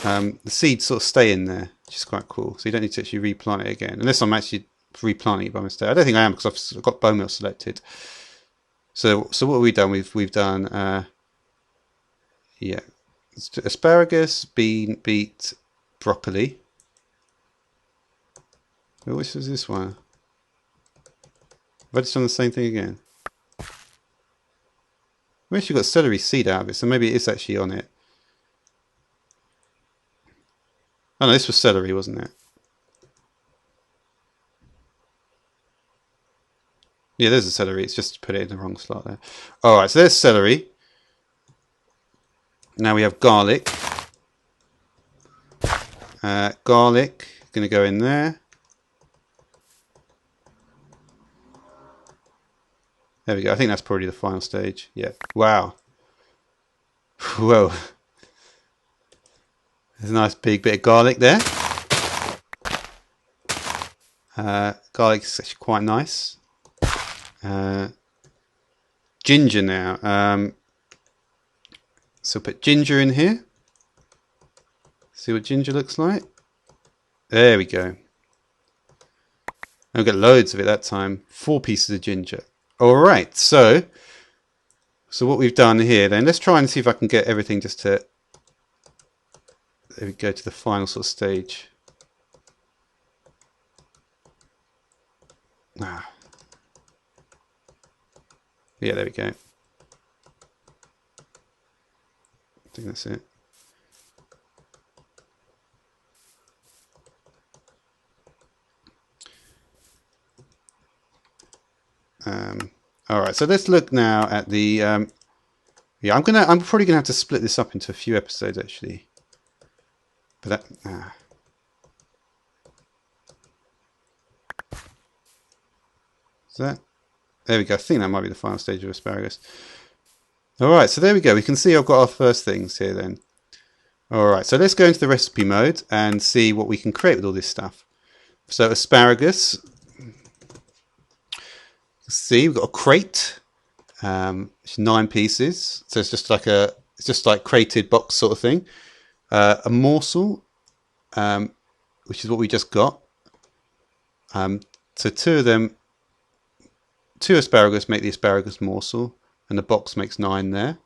the seeds sort of stay in there, which is quite cool. So you don't need to actually replant it again. Unless I'm actually replanting it by mistake. I don't think I am because I've got bone meal selected. So what have we done? We've done, yeah, asparagus, bean, beet, broccoli. Which is this one? Have I just done the same thing again? We actually got celery seed out of it, so maybe it is actually on it. Oh no, this was celery, wasn't it? Yeah, there's the celery. It's just put it in the wrong slot there. Alright, so there's celery. Now we have garlic. Garlic, going to go in there. There we go. I think that's probably the final stage. Yeah. Wow. Whoa. There's a nice big bit of garlic there. Garlic is actually quite nice. Ginger now. So put ginger in here. See what ginger looks like. There we go. I've got loads of it that time. 4 pieces of ginger. All right, so what we've done here then, let's try and see if I can get everything just to, there we go, to the final sort of stage. Ah. Yeah, there we go. I think that's it. All right, so let's look now at the. Yeah, I'm probably gonna have to split this up into a few episodes actually. But that. Is that? There we go. I think that might be the final stage of asparagus. All right, so there we go. We can see I've got our first things here then. All right, so let's go into the recipe mode and see what we can create with all this stuff. So asparagus. See, we've got a crate. It's 9 pieces, so it's just like crated box sort of thing. A morsel, which is what we just got. So two of them, 2 asparagus make the asparagus morsel, and the box makes 9 there.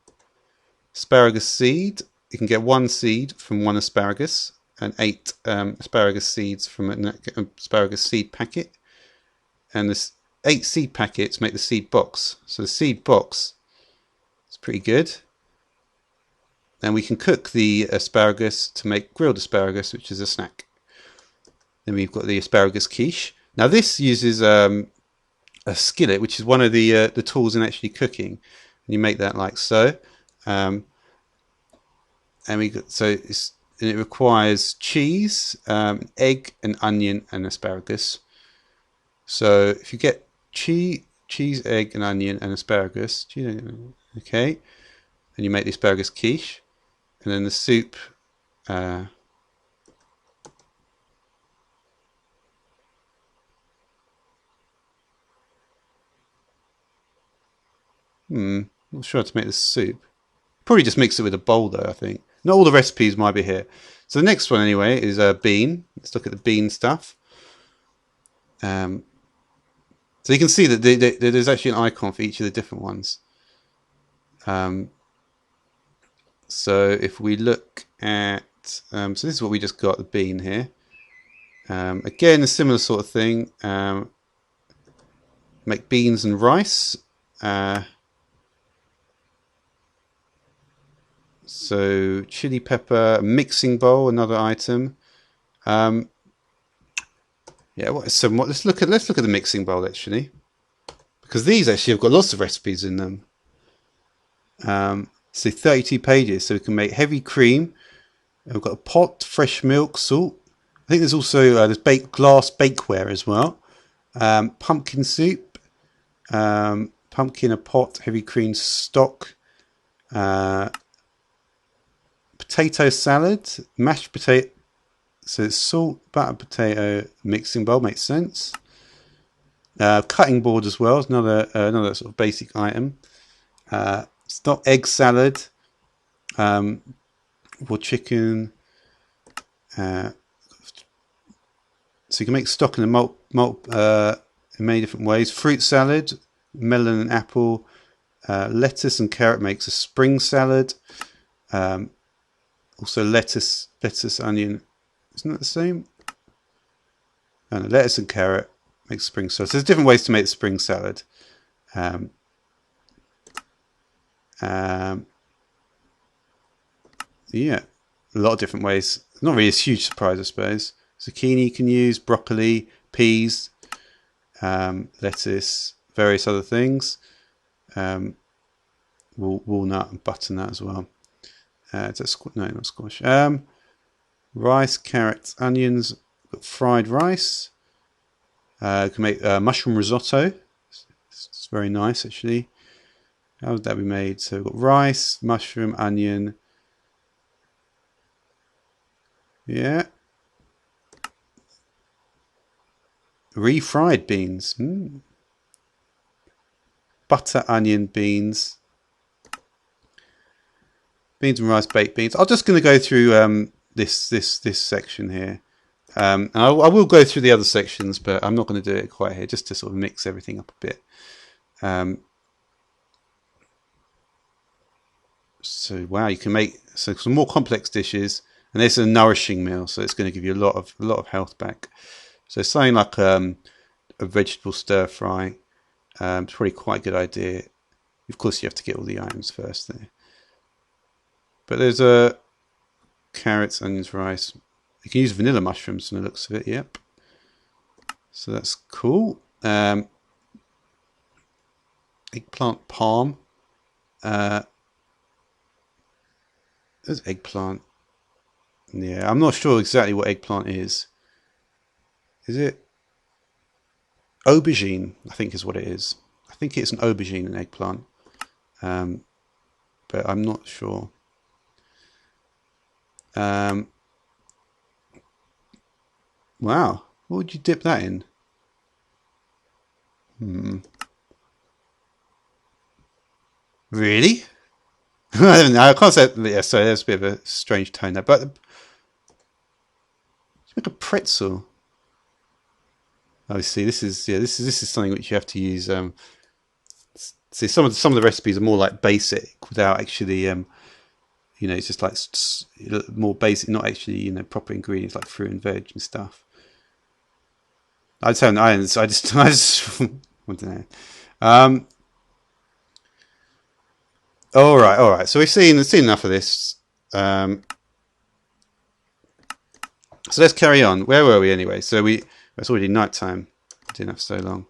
Asparagus seed, you can get 1 seed from 1 asparagus, and 8 asparagus seeds from an asparagus seed packet, and this 8 seed packets make the seed box. So the seed box is pretty good. Then we can cook the asparagus to make grilled asparagus, which is a snack. Then we've got the asparagus quiche. Now this uses a skillet, which is one of the tools in actually cooking. And you make that like so. And it requires cheese, egg, and onion, and asparagus. So if you get cheese, egg, and onion, and asparagus, okay, and you make the asparagus quiche, and then the soup. Not sure how to make the soup. Probably just mix it with a bowl though, I think. Not all the recipes might be here. So the next one anyway is a bean. Let's look at the bean stuff. So you can see that there's actually an icon for each of the different ones. So if we look at, so this is what we just got, the bean here. Again, a similar sort of thing. Make beans and rice. So chili pepper, mixing bowl, another item. Yeah, let's look at the mixing bowl actually, because these actually have got lots of recipes in them. So 32 pages, so we can make heavy cream. We've got a pot, fresh milk, salt. I think there's also there's glass bakeware as well. Pumpkin soup, pumpkin, a pot, heavy cream stock. Potato salad, mashed potato. So it's salt, butter, potato, mixing bowl, makes sense. Cutting board as well is another sort of basic item. Stock egg salad, or chicken. So you can make stock in a malt in many different ways. Fruit salad, melon and apple, lettuce and carrot makes a spring salad. Also lettuce, onion. Isn't that the same? No, lettuce and carrot makes spring salad. So there's different ways to make the spring salad. Yeah, a lot of different ways. Not really a huge surprise, I suppose. Zucchini you can use, broccoli, peas, lettuce, various other things. Walnut and butternut as well. No, not squash. Rice, carrots, onions, got fried rice. You can make mushroom risotto. It's very nice actually. How would that be made? So we've got rice, mushroom, onion. Yeah. Refried beans. Butter, onion, beans. Beans and rice, baked beans. I'm just going to go through this section here. And I will go through the other sections, but I'm not going to do it quite here, just to sort of mix everything up a bit. So wow, you can make some more complex dishes, and this is a nourishing meal, so it's going to give you a lot of health back. So something like a vegetable stir fry, it's probably quite a good idea. Of course, you have to get all the items first there. But there's carrots, onions, rice. You can use vanilla mushrooms from the looks of it. Yep. So that's cool. Eggplant palm. There's eggplant. Yeah, I'm not sure exactly what eggplant is. Is it aubergine? I think is what it is. I think it's an aubergine and eggplant, but I'm not sure. Wow, what would you dip that in? Really? I don't know. I can't say. Yeah, sorry, there's a bit of a strange tone there, but it's like a pretzel. Oh, see, this is something which you have to use. See, some of the recipes are more like basic without actually, it's just like more basic, not actually, proper ingredients like fruit and veg and stuff. I just, I don't know. All right. So we've seen enough of this. So let's carry on. Where were we anyway? So it's already night time. Didn't have so long.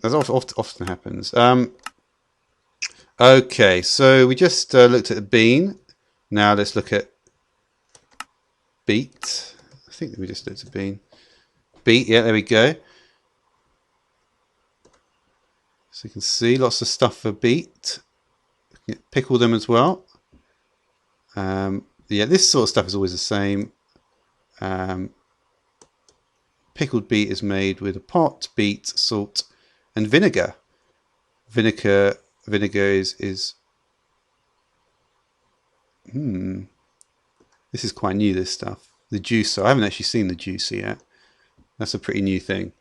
As often happens. Okay, so we just looked at the bean. Now let's look at beet. I think we just looked at bean. Beet, yeah, there we go. So you can see lots of stuff for beet. Pickle them as well. Yeah, this sort of stuff is always the same. Pickled beet is made with a pot, beet, salt, and vinegar. Vinegar is this is quite new, this stuff. The juicer, I haven't actually seen the juicer yet. That's a pretty new thing.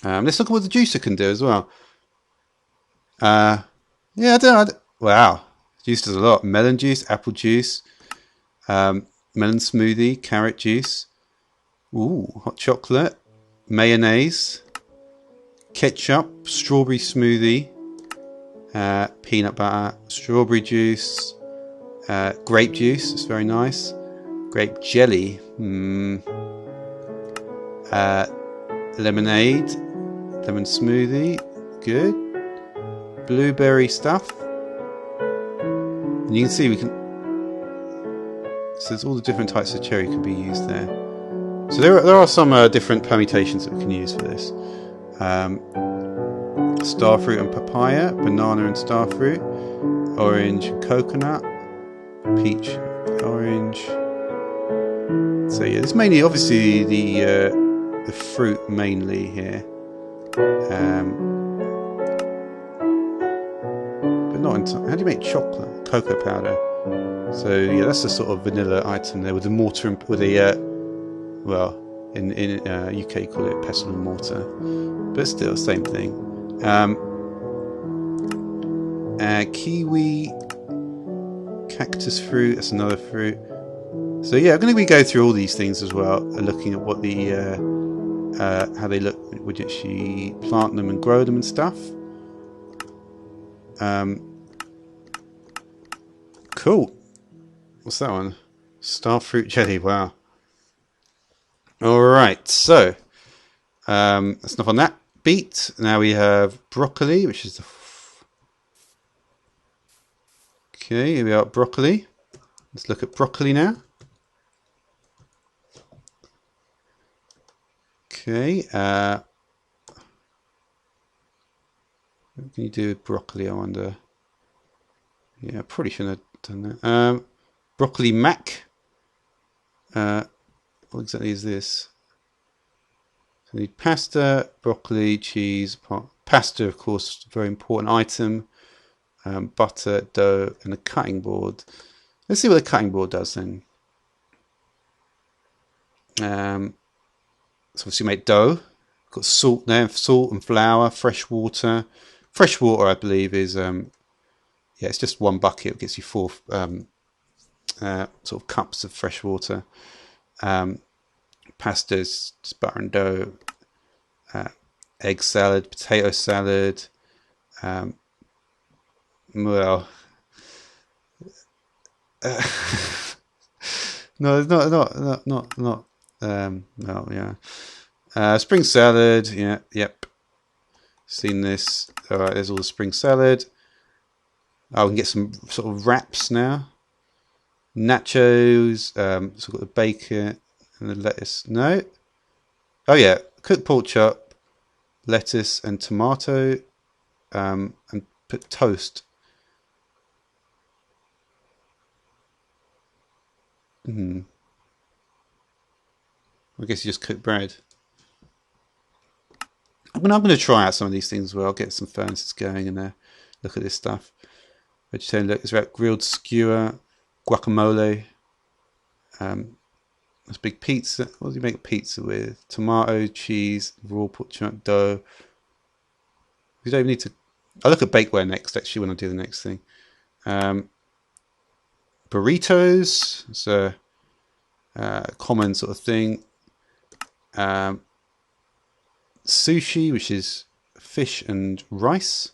Let's look at what the juicer can do as well. Yeah, I don't know. Wow, juice does a lot. Melon juice, apple juice, melon smoothie, carrot juice. Ooh, hot chocolate, mayonnaise, ketchup, strawberry smoothie, peanut butter, strawberry juice, grape juice. It's very nice. Grape jelly. Lemonade, lemon smoothie. Good. Blueberry stuff. And you can see so there's all the different types of cherry can be used there. So there are some different permutations that we can use for this. Starfruit and papaya, banana and starfruit, orange and coconut, peach, orange. So yeah, it's mainly obviously the fruit mainly here, but not in time. How do you make chocolate? Cocoa powder. So yeah, that's the sort of vanilla item there with the mortar and with the well, in UK you call it pestle and mortar, but still same thing. Kiwi, cactus fruit. That's another fruit. So yeah, I'm going to go through all these things as well, looking at what the how they look. Would you actually plant them and grow them and stuff? Cool. What's that one? Starfruit jelly. Wow. All right. So that's enough on that. Beet. Now we have broccoli, which is the okay. Here we are. Broccoli. Let's look at broccoli now. Okay. What can you do with broccoli? I wonder. Yeah, I probably shouldn't have done that. Broccoli mac. What exactly is this? So we need pasta, broccoli, cheese, pasta, of course, very important item. Butter, dough, and a cutting board. Let's see what the cutting board does then. So obviously make dough. Got salt there, salt and flour, fresh water. Fresh water, I believe, is yeah, it's just one bucket. It gets you 4 sort of cups of fresh water. Pastas, just butter and dough. Egg salad, potato salad. Well, no, it's not. Well, yeah. Spring salad. Yeah, yep. Seen this. All right, there's all the spring salad. Oh, we can get some sort of wraps now. Nachos. So we've got the bacon and the lettuce. No. Oh yeah, cooked pork chop, lettuce and tomato, and put toast. I guess you just cook bread. I'm gonna try out some of these things as well. I'll get some furnaces going and look at this stuff. Vegetarian, look, it's about grilled skewer, guacamole. That's big pizza. What do you make a pizza with? Tomato, cheese, raw pork chop, dough. You don't even need to. I'll look at bakeware next, actually, when I do the next thing. Burritos. It's a common sort of thing. Sushi, which is fish and rice.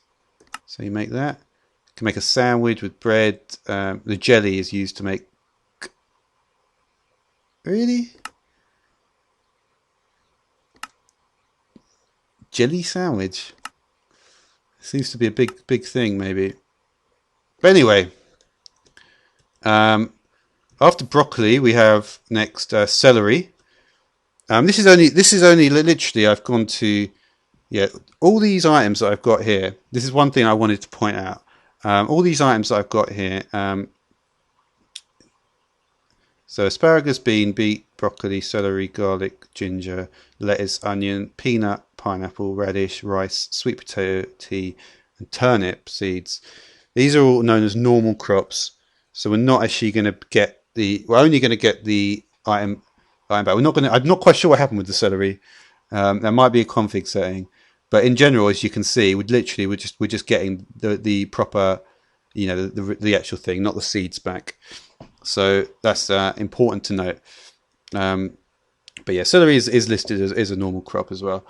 So you make that. You can make a sandwich with bread. The jelly is used to make. Really? Jelly sandwich? Seems to be a big thing, maybe. But anyway, after broccoli, we have next celery. This is only literally. I've gone to all these items that I've got here. This is one thing I wanted to point out. All these items that I've got here. So asparagus, bean, beet, broccoli, celery, garlic, ginger, lettuce, onion, peanut, pineapple, radish, rice, sweet potato, tea, and turnip seeds. These are all known as normal crops. So we're not actually going to get we're only going to get the item back. We're not going to. I'm not quite sure what happened with the celery. There might be a config setting, but in general, as you can see, we're just getting the proper, the actual thing, not the seeds back. So that's important to note. But yeah, celery is listed as a normal crop as well.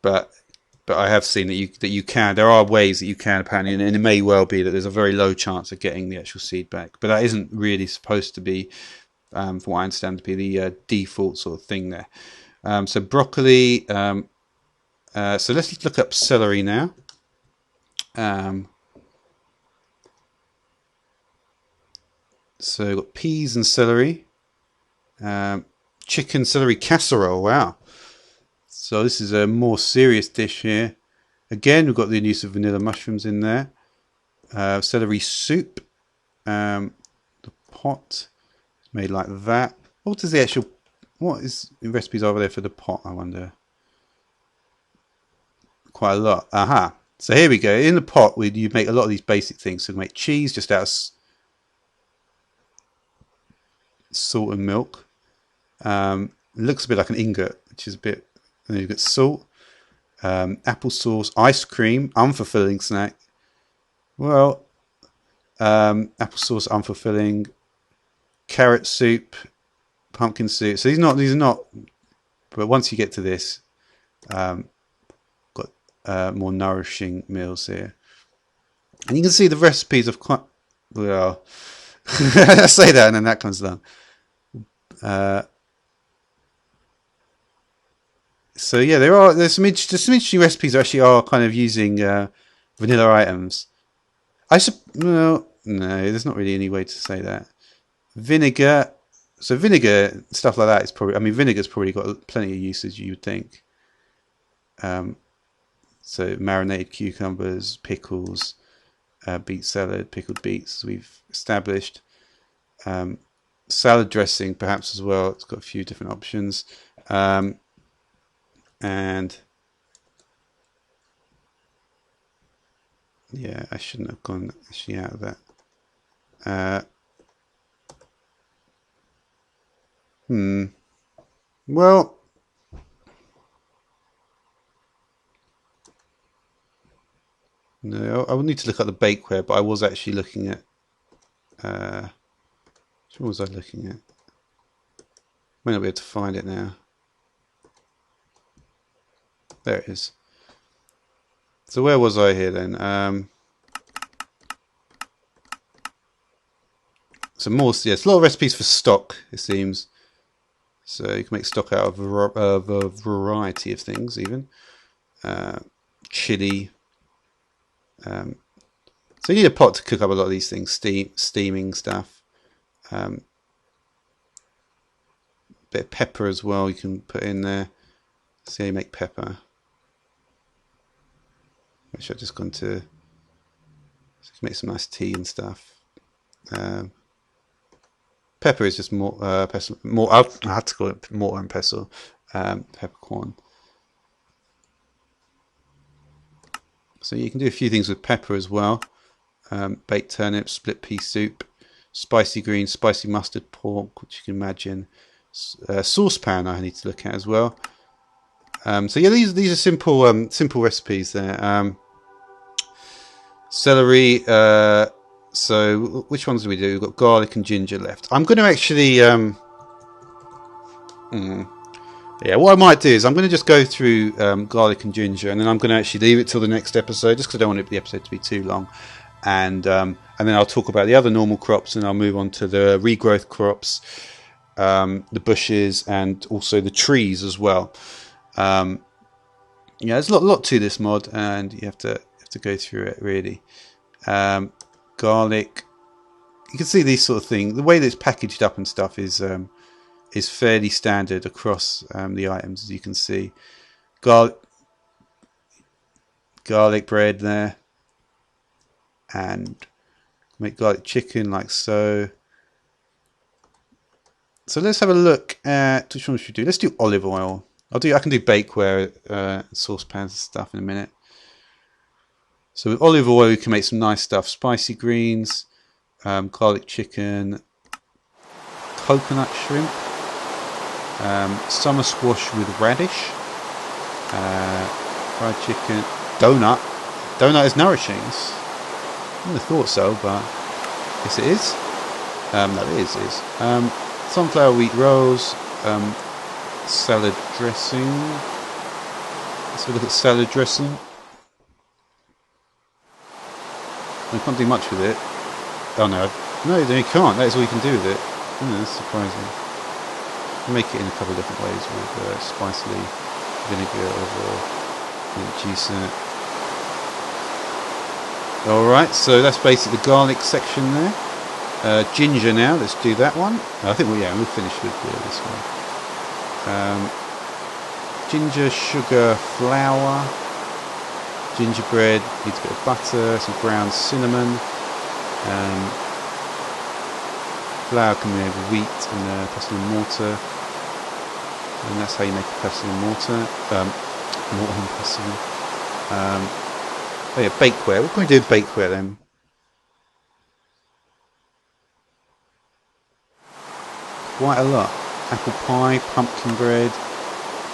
But I have seen that you can. There are ways that you can apparently, and it may well be that there's a very low chance of getting the actual seed back. But that isn't really supposed to be, from what I understand, to be the default sort of thing there. So broccoli. So let's look up celery now. So we've got peas and celery. Chicken celery casserole. Wow. So this is a more serious dish here. Again, we've got the use of vanilla mushrooms in there. Celery soup. The pot is made like that. What is the recipes over there for the pot, I wonder? Quite a lot. Aha. So here we go. In the pot, you make a lot of these basic things. So we make cheese just out of salt and milk. It looks a bit like an ingot, which is a bit. And then you've got salt, applesauce, ice cream, unfulfilling snack. Well, applesauce, unfulfilling. Carrot soup, pumpkin soup. So these are not. But once you get to this, got more nourishing meals here, and you can see the recipes of quite well. I say that, and then that comes down. So yeah, there's some interesting recipes that actually are kind of using vanilla items. No, there's not really any way to say that. Vinegar. So vinegar, stuff like that is probably. I mean, vinegar's probably got plenty of usage, you would think. So marinated cucumbers, pickles, beet salad, pickled beets, as we've established. Salad dressing, perhaps as well. It's got a few different options. And yeah, I shouldn't have gone actually out of that. Well, No, I would need to look at the bakeware, but I was actually looking at. Which one was I looking at? May not be able to find it now. There it is. So where was I here then? So more, yes, a lot of recipes for stock, it seems. So you can make stock out of a variety of things, even. Chili. So you need a pot to cook up a lot of these things, steaming stuff. Bit of pepper as well you can put in there. See how you make pepper. Which I've just gone to make some nice tea and stuff. Pepper is just more pestle, more. I had to call it mortar and pestle. Peppercorn. So you can do a few things with pepper as well. Baked turnip, split pea soup, spicy greens, spicy mustard pork, which you can imagine. Saucepan I need to look at as well. So yeah, these are simple recipes there. Celery. So which ones do we do? We've got garlic and ginger left. I'm going to actually. Yeah, what I might do is I'm going to just go through garlic and ginger, and then I'm going to actually leave it till the next episode, just because I don't want the episode to be too long. And then I'll talk about the other normal crops, and I'll move on to the regrowth crops, the bushes, and also the trees as well. Yeah, there's a lot to this mod, and you have to go through it really. Garlic, you can see these sort of things. The way that it's packaged up and stuff is fairly standard across the items, as you can see. Garlic bread there, and make garlic chicken like so. So let's have a look at which one should we do. Let's do olive oil. I can do bakeware, saucepans and stuff in a minute. So with olive oil, you can make some nice stuff. Spicy greens, garlic chicken, coconut shrimp, summer squash with radish, fried chicken, donut. Donut is nourishing. I wouldn't have thought so, but I guess it is. No, it is. Sunflower wheat rolls, salad dressing. Let's have a look at salad dressing. I can't do much with it. Oh no, you can't. That is all you can do with it. Oh, that's surprising. You make it in a couple of different ways with spice leaf, vinegar, or juice in it. Alright, so that's basically the garlic section there. Ginger now, let's do that one. I think we'll finish with this one. Ginger, sugar, flour, gingerbread, needs a bit of butter, some ground cinnamon. Flour can be made with wheat and pestle and mortar. And that's how you make a pestle and mortar. Mortar and pestle. Oh yeah, bakeware. What can we do with bakeware then? Quite a lot. Apple pie, pumpkin bread.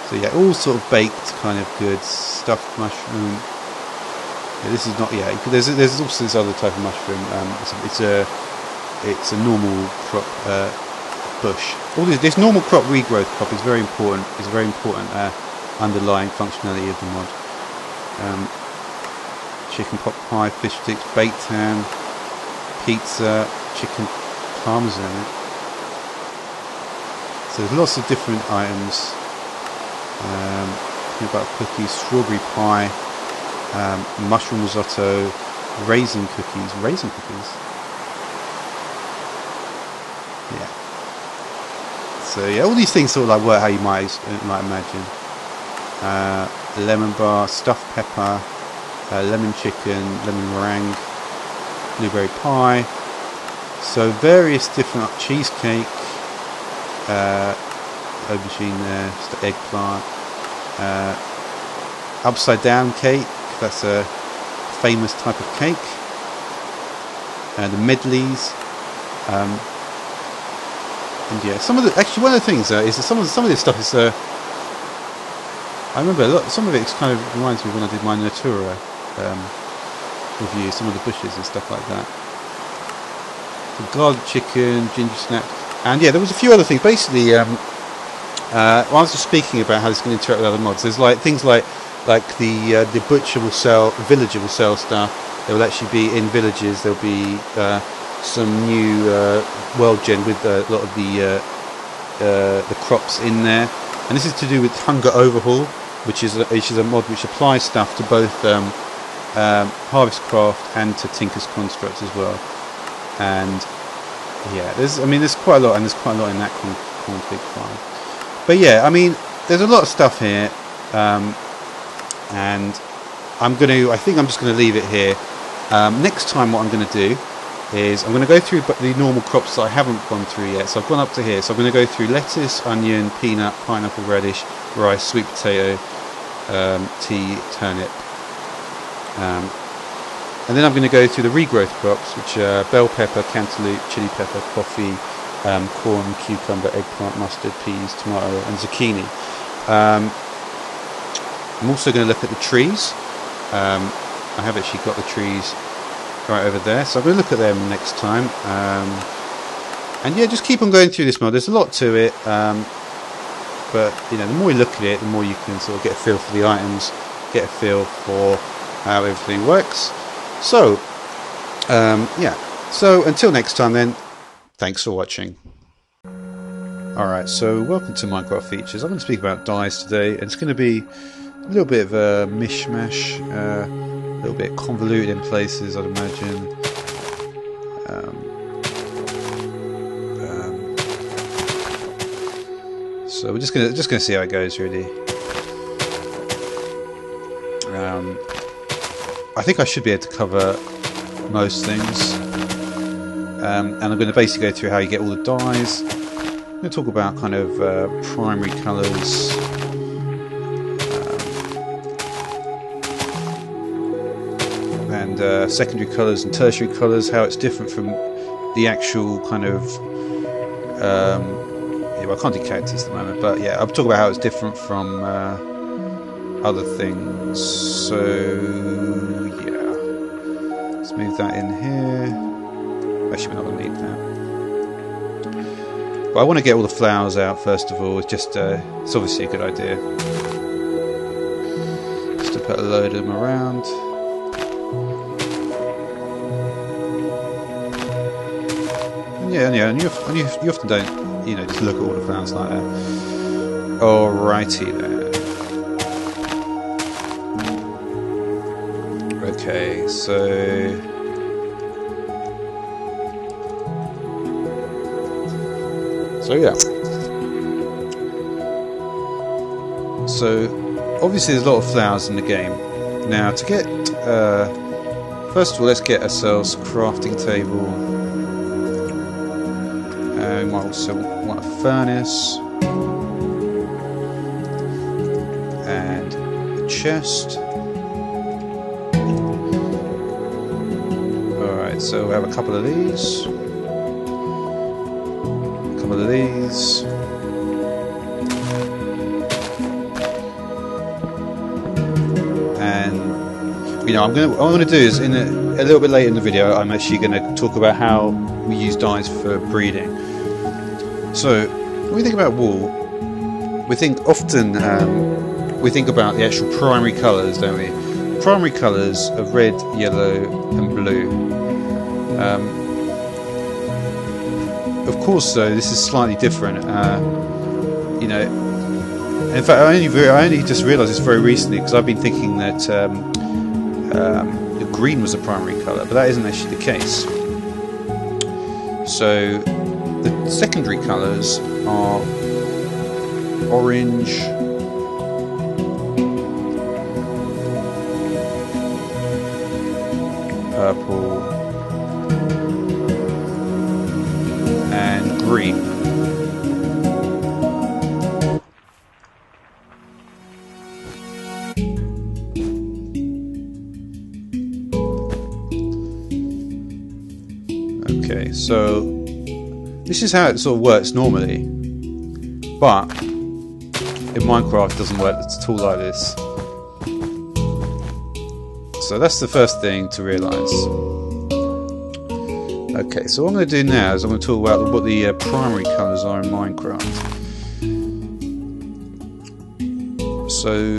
So yeah, all sort of baked kind of goods. Stuffed mushroom. Yeah, this is not. Yeah, there's also this other type of mushroom. It's a normal crop bush. All this normal crop regrowth crop is very important. Is a very important underlying functionality of the mod. Chicken pot pie, fish sticks, baked ham, pizza, chicken parmesan. So there's lots of different items. Peanut butter cookies, strawberry pie, mushroom risotto, raisin cookies. Yeah. So yeah, all these things sort of like work how you might imagine. Lemon bar, stuffed pepper, lemon chicken, lemon meringue, blueberry pie. So various different cheesecake. Aubergine there, just the eggplant, upside down cake, that's a famous type of cake, the medleys, and yeah, one of the things is that some of this stuff is, I remember some of it kind of reminds me of when I did my Natura of you, some of the bushes and stuff like that. The garlic chicken, ginger snap, and yeah, there was a few other things. Basically, while I was just speaking about how this can interact with other mods, there's like things like the butcher will sell, the villager will sell stuff. There will actually be in villages. There'll be some new world gen with a lot of the crops in there, and this is to do with Hunger Overhaul, which is a mod which applies stuff to both Harvestcraft and to Tinker's Constructs as well. And yeah, there's quite a lot, and there's quite a lot in that config file. But yeah, I mean, there's a lot of stuff here, and I think I'm just going to leave it here. Next time, what I'm going to do is I'm going to go through the normal crops that I haven't gone through yet. So I've gone up to here. So I'm going to go through lettuce, onion, peanut, pineapple, radish, rice, sweet potato, tea, turnip. And then I'm going to go through the regrowth crops, which are bell pepper, cantaloupe, chili pepper, coffee, corn, cucumber, eggplant, mustard, peas, tomato, and zucchini. I'm also going to look at the trees. I have actually got the trees right over there, so I'm going to look at them next time. And yeah, just keep on going through this mod. There's a lot to it, but you know, the more you look at it, the more you can sort of get a feel for the items, get a feel for how everything works. So yeah, so until next time then, thanks for watching. Alright, so welcome to Minecraft Features. I'm going to speak about dyes today, and it's going to be a little bit of a mishmash, a little bit convoluted in places, I'd imagine. So we're just gonna see how it goes, really. I think I should be able to cover most things, and I'm going to basically go through how you get all the dyes. I'm going to talk about kind of primary colours, and secondary colours and tertiary colours, how it's different from the actual kind of yeah, well, I can't do characters at the moment, but yeah, I'll talk about how it's different from other things. So yeah, let's move that in here. Actually, we're not going to need that, but I want to get all the flowers out first of all. It's just it's obviously a good idea just to put a load of them around. And you often don't, you know, just look at all the flowers like that. Alrighty then. Okay, so yeah. So obviously there's a lot of flowers in the game. Now to get, first of all, let's get ourselves a crafting table. We might also want a furnace and a chest. Alright, so we have a couple of these, a couple of these, and you know, what I'm going to do is a little bit later in the video, I'm actually going to talk about how we use dyes for breeding. So when we think about wool, we think often we think about the actual primary colours, don't we? Primary colours are red, yellow, and blue. Of course, though, this is slightly different. You know, in fact, I only just realised this very recently because I've been thinking that the green was a primary colour, but that isn't actually the case. So the secondary colours are orange, purple, and green. Okay, so this is how it sort of works normally, but in Minecraft it doesn't work at all like this. So So that's the first thing to realise. Okay, so what I'm going to do now is I'm going to talk about what the primary colours are in Minecraft. So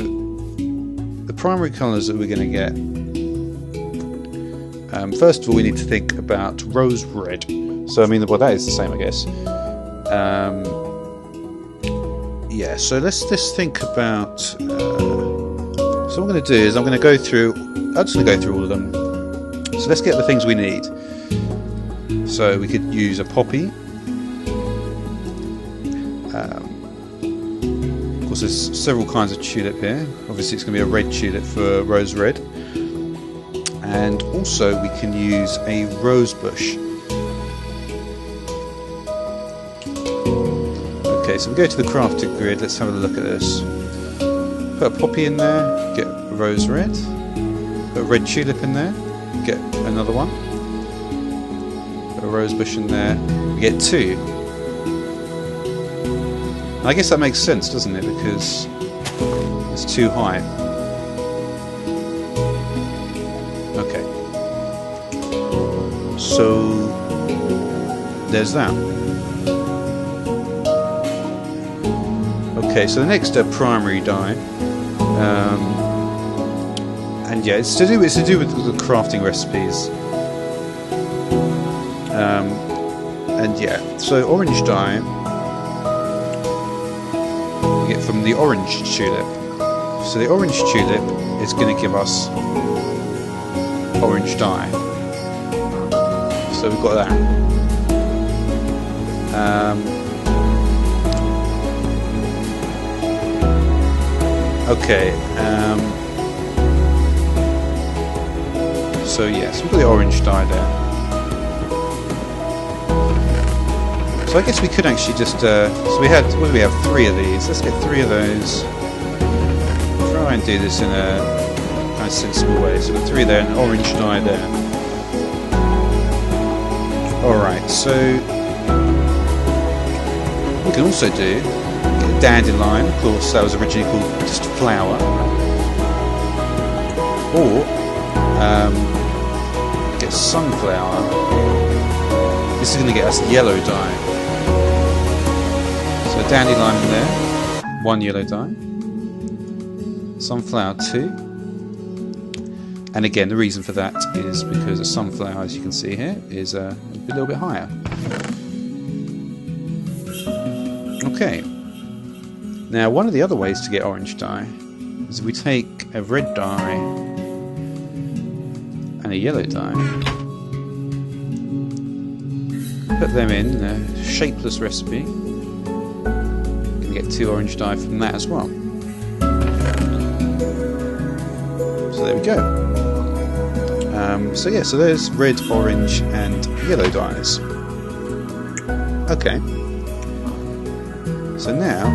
the primary colours that we're going to get, first of all we need to think about rose red. So I mean, well, that is the same, I guess. Yeah, so let's just think about, so what I'm going to do is I'm just going to go through all of them. So let's get the things we need. So we could use a poppy. Of course, there's several kinds of tulip here. Obviously, it's going to be a red tulip for rose red. And also, we can use a rose bush. Okay, so we go to the crafting grid. Let's have a look at this. Put a poppy in there, get a rose red. Put a red tulip in there, get another one. A rose bush in there, we get two. And I guess that makes sense, doesn't it? Because it's too high. Okay. So there's that. Okay, so the next primary dye, and yeah, it's to do with the crafting recipes. And yeah, so orange dye we get from the orange tulip. So the orange tulip is going to give us orange dye. So we've got that. Okay. So yes, we've got the orange dye there. So I guess we could actually just, so we had, what do we have, 3 of these. Let's get 3 of those. Try and do this in a nice sensible way. So we've got 3 there and orange dye there. Alright, so we can also do dandelion. Of course, that was originally called just flower. Or get sunflower. This is going to get us yellow dye. So dandelion in there, 1 yellow dye. Sunflower 2. And again, the reason for that is because a sunflower, as you can see here, is a little bit higher. Okay. Now, one of the other ways to get orange dye is if we take a red dye and a yellow dye, put them in a shapeless recipe. You can get 2 orange dye from that as well. So there we go. So yeah, so there's red, orange, and yellow dyes. Okay. So now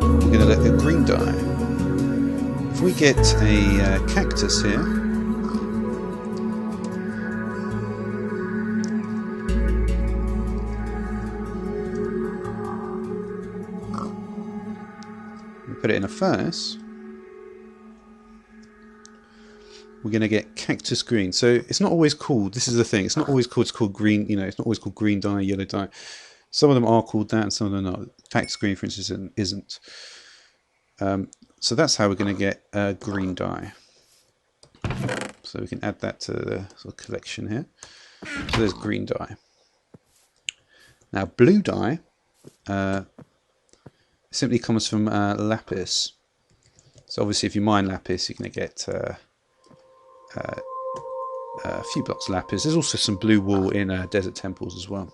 we're going to let the green dye. If we get a cactus here, we put it in a furnace, we're going to get cactus green. So it's not always called, this is the thing, it's not always called, it's called green, you know, it's not always called green dye, yellow dye. Some of them are called that and some of them are not. Cactus green, for instance, isn't. So that's how we're going to get green dye. So we can add that to the sort of collection here. So there's green dye. Now blue dye simply comes from lapis. So obviously if you mine lapis, you're going to get a few blocks of lapis. There's also some blue wool in desert temples as well.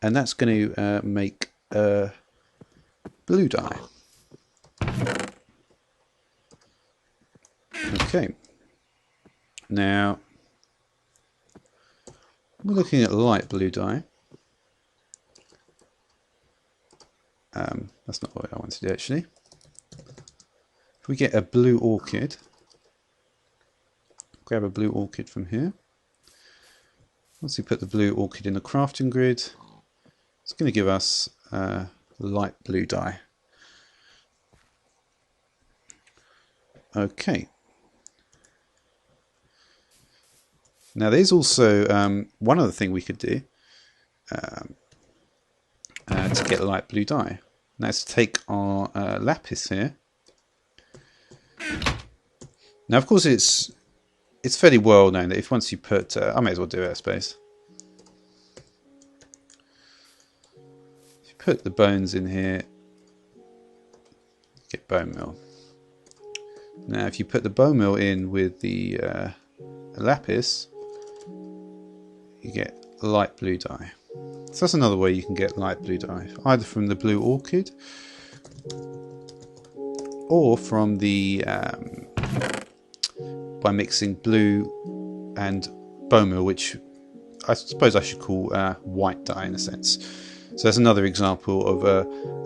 And that's going to make blue dye. Okay. Now, we're looking at light blue dye. That's not what I want to do actually. If we get a blue orchid, grab a blue orchid from here. Once we put the blue orchid in the crafting grid, it's going to give us light blue dye. Okay. Now there's also one other thing we could do to get a light blue dye. Now let's take our lapis here. Now of course it's fairly well known that if once you put, I may as well do it I suppose. If you put the bones in here, you get bone meal. Now if you put the bone meal in with the lapis, you get light blue dye. So that's another way you can get light blue dye, either from the blue orchid or from the by mixing blue and bone meal, which I suppose I should call white dye in a sense. So that's another example of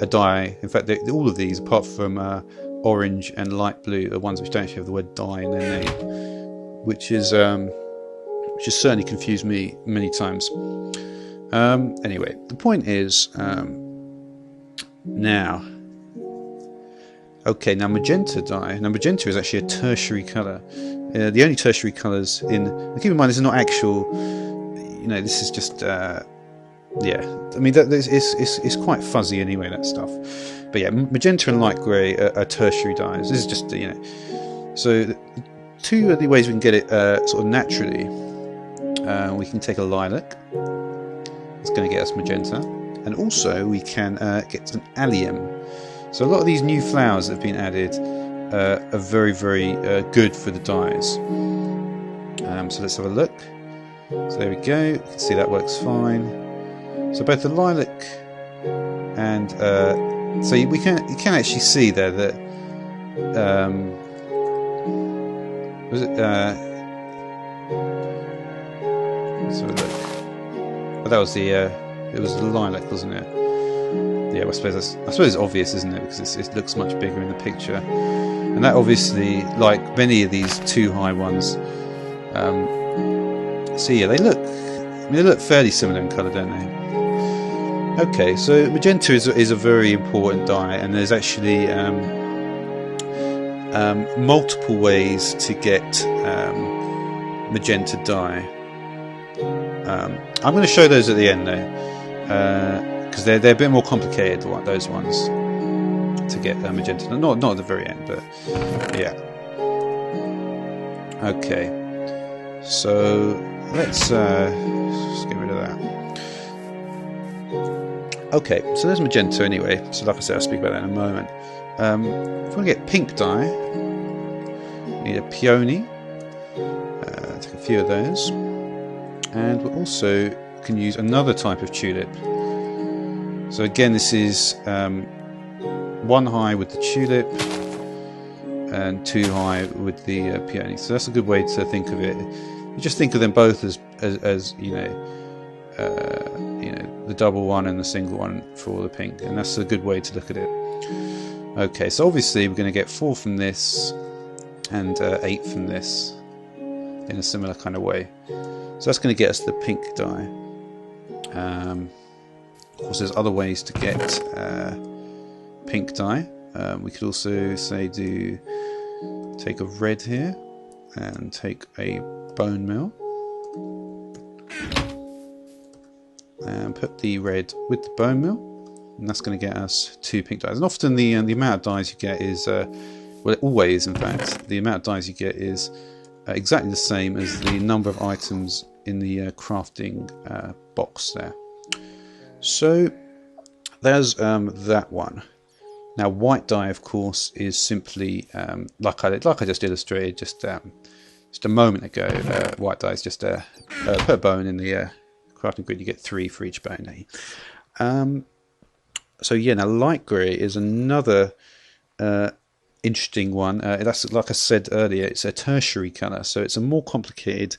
a dye. In fact, all of these, apart from orange and light blue, are ones which don't actually have the word dye in their name, which has certainly confused me many times. Anyway, the point is now magenta dye. Now magenta is actually a tertiary colour. The only tertiary colours in. Keep in mind, this is not actual. This is just. I mean, it's quite fuzzy anyway, that stuff. But yeah, magenta and light grey are tertiary dyes. This is just So two of the ways we can get it sort of naturally. We can take a lilac. It's going to get us magenta, and also we can get an allium. So a lot of these new flowers that have been added are very, very good for the dyes. So let's have a look. So there we go. You can see that works fine. So both the lilac and so you can actually see there that was it? Let's have a look. But that was it was the lilac, wasn't it? Yeah, I suppose it's obvious, isn't it? Because it looks much bigger in the picture, and that obviously, like many of these too high ones. So yeah, they look fairly similar in colour, don't they? Okay, so magenta is a very important dye, and there's actually multiple ways to get magenta dye. I'm going to show those at the end though, because they're a bit more complicated, those ones, to get magenta. Not at the very end, but yeah. Okay, so let's just get rid of that. Okay, so there's magenta anyway. So like I said, I'll speak about that in a moment. If we want to get pink dye, we need a peony. Take a few of those. And we also can use another type of tulip. So again, this is 1 high with the tulip and 2 high with the peony. So that's a good way to think of it. You just think of them both as the double one and the single one for the pink, and that's a good way to look at it. Okay, so obviously we're going to get 4 from this and 8 from this in a similar kind of way. So that's going to get us the pink dye. Of course, there's other ways to get pink dye. We could also say take a red here and take a bone meal and put the red with the bone meal, and that's going to get us 2 pink dyes. And often the amount of dyes you get is always, in fact, the amount of dyes you get is exactly the same as the number of items in the crafting box there. So there's that one. Now white dye, of course, is simply like I just illustrated just a moment ago. White dye is just per bone in the crafting grid. You get 3 for each bone. So yeah, now light grey is another interesting one. That's, like I said earlier, it's a tertiary colour, so it's a more complicated.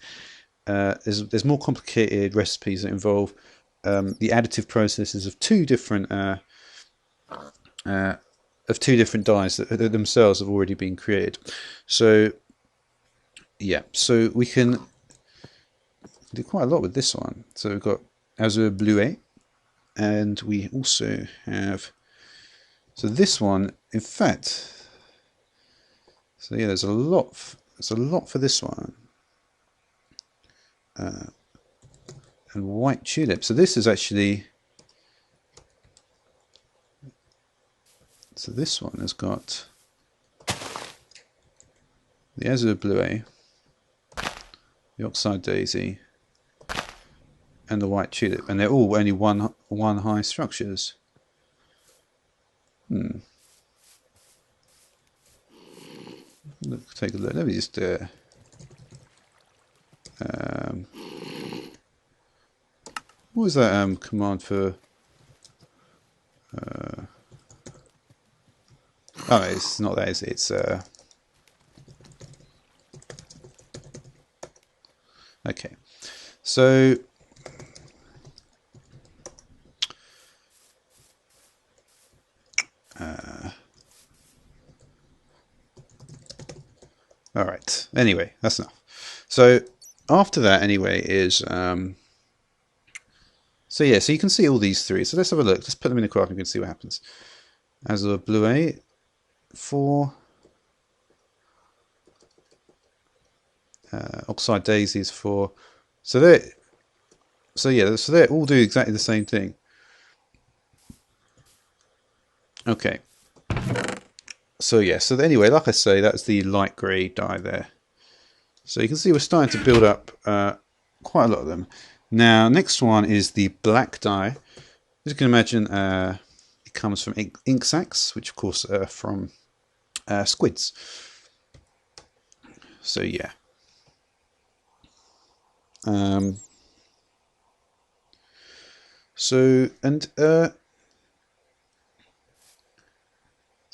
There's more complicated recipes that involve the additive processes of two different dyes that themselves have already been created. So yeah, so we can do quite a lot with this one. So we've got Azur Bleuet, and we also have, so this one, in fact, So yeah, there's a lot. There's a lot for this one. And white tulip. So this is actually. So this one has got the azure bluet, the oxide daisy, and the white tulip, and they're all only one high structures. Look, take a look. Let me just what was that command for? Oh, it's not that. It's okay. So all right. Anyway, that's enough. So after that, anyway, is so yeah. So you can see all these three. So let's have a look. Let's put them in the graph and we can see what happens. Azure bluet, 4. Oxide daisies, 4. So they all do exactly the same thing. Okay. So yeah, so anyway, like I say, that's the light grey dye there. So you can see we're starting to build up quite a lot of them. Now, next one is the black dye. As you can imagine, it comes from ink sacs, which of course are from squids. So yeah. So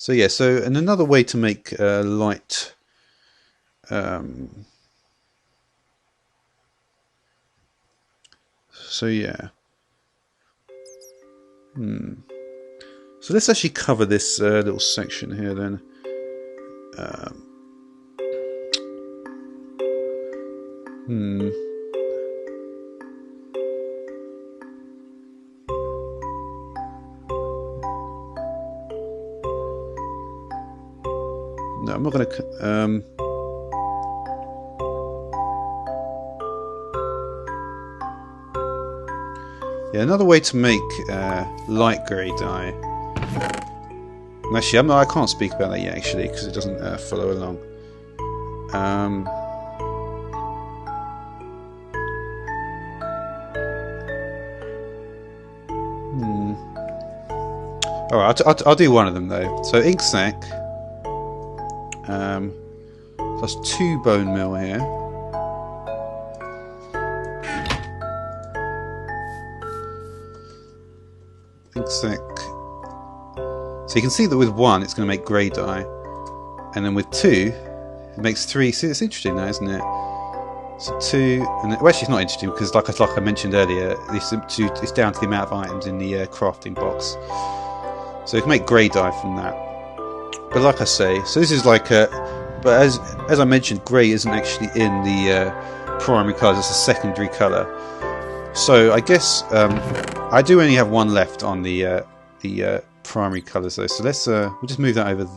yeah, so and another way to make light so yeah. So let's actually cover this little section here then. No, I'm not going to. Yeah, another way to make light grey dye. Actually, I can't speak about that yet, actually, because it doesn't follow along. All right, I'll do one of them though. So ink sac plus 2 bone meal here. Ink sac. So you can see that with 1 it's going to make grey dye, and then with 2 it makes 3. See, it's interesting now, isn't it? So 2, and well, actually it's not interesting because, like I mentioned earlier, it's down to the amount of items in the crafting box. So you can make grey dye from that. But like I say, so this is like a. But as I mentioned, grey isn't actually in the primary colours; it's a secondary colour. So I guess I do only have 1 left on the primary colours though. So let's we'll just move that over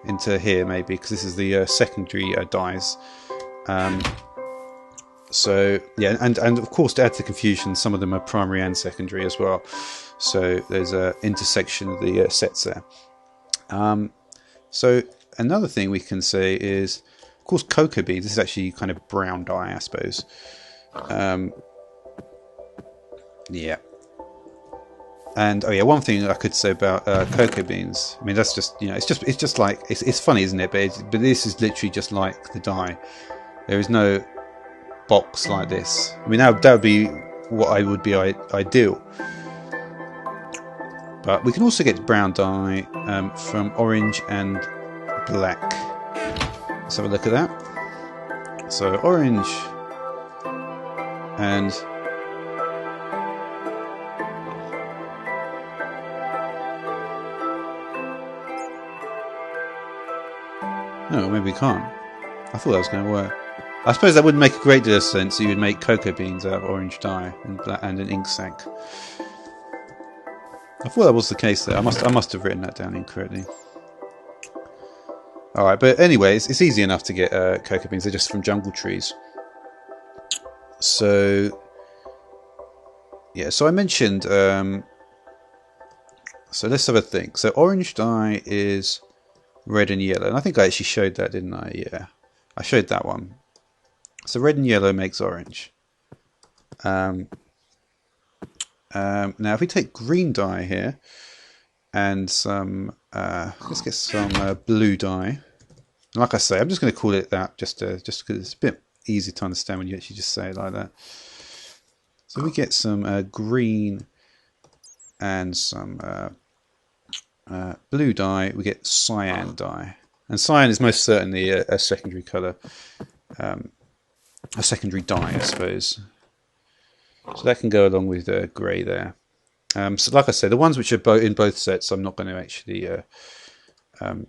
into here maybe, because this is the secondary dyes. So yeah, and of course, to add to the confusion, some of them are primary and secondary as well. So there's a intersection of the sets there. So another thing we can say is, of course, cocoa beans. This is actually kind of brown dye, I suppose. Yeah. And oh yeah, one thing I could say about cocoa beans. I mean, that's just, you know, it's just like it's funny, isn't it? But this is literally just like the dye. There is no box like this. I mean, that would be what would be ideal. But we can also get brown dye from orange and black. Let's have a look at that. So orange and no, maybe we can't. I thought that was going to work. I suppose that wouldn't make a great deal of sense. You would make cocoa beans out of orange dye and an ink sac. I thought that was the case there. I must have written that down incorrectly. All right, but anyway, it's easy enough to get cocoa beans. They're just from jungle trees. So yeah, so I mentioned. So let's have a think. So orange dye is red and yellow, and I think I actually showed that, didn't I? Yeah, I showed that one. So red and yellow makes orange. Now, if we take green dye here and some, let's get some blue dye. Like I say, I'm just going to call it that, just because it's a bit easy to understand when you actually just say it like that. So we get some green and some blue dye. We get cyan dye, and cyan is most certainly a secondary color, a secondary dye, I suppose. So that can go along with grey there. So like I said, the ones which are in both sets, I'm not going to actually. I'm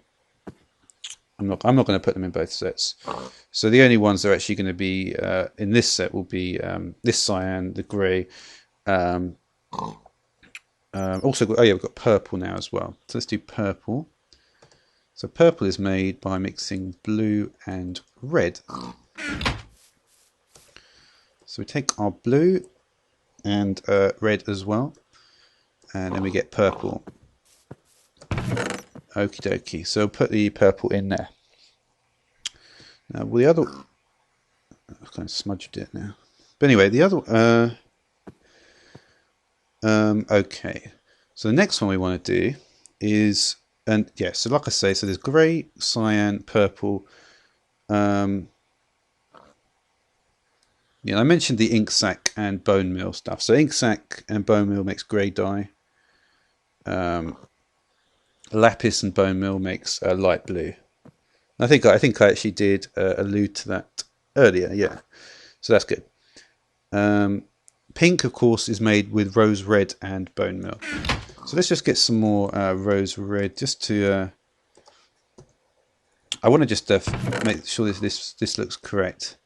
not going to put them in both sets. So the only ones that are actually going to be in this set will be this cyan, the grey. Also, oh yeah, we've got purple now as well. So let's do purple. So purple is made by mixing blue and red. So we take our blue and red as well, and then we get purple. Okie dokie. So put the purple in there. Now, well, the other, I've kind of smudged it now. But anyway, the other. Okay. So the next one we want to do is, and yeah. So like I say, so there's grey, cyan, purple. Yeah, I mentioned the ink sac and bone meal stuff. So ink sac and bone meal makes grey dye. Lapis and bone meal makes light blue. I think I actually did allude to that earlier. Yeah, so that's good. Pink, of course, is made with rose red and bone meal. So let's just get some more rose red, just to. I want to just make sure this looks correct.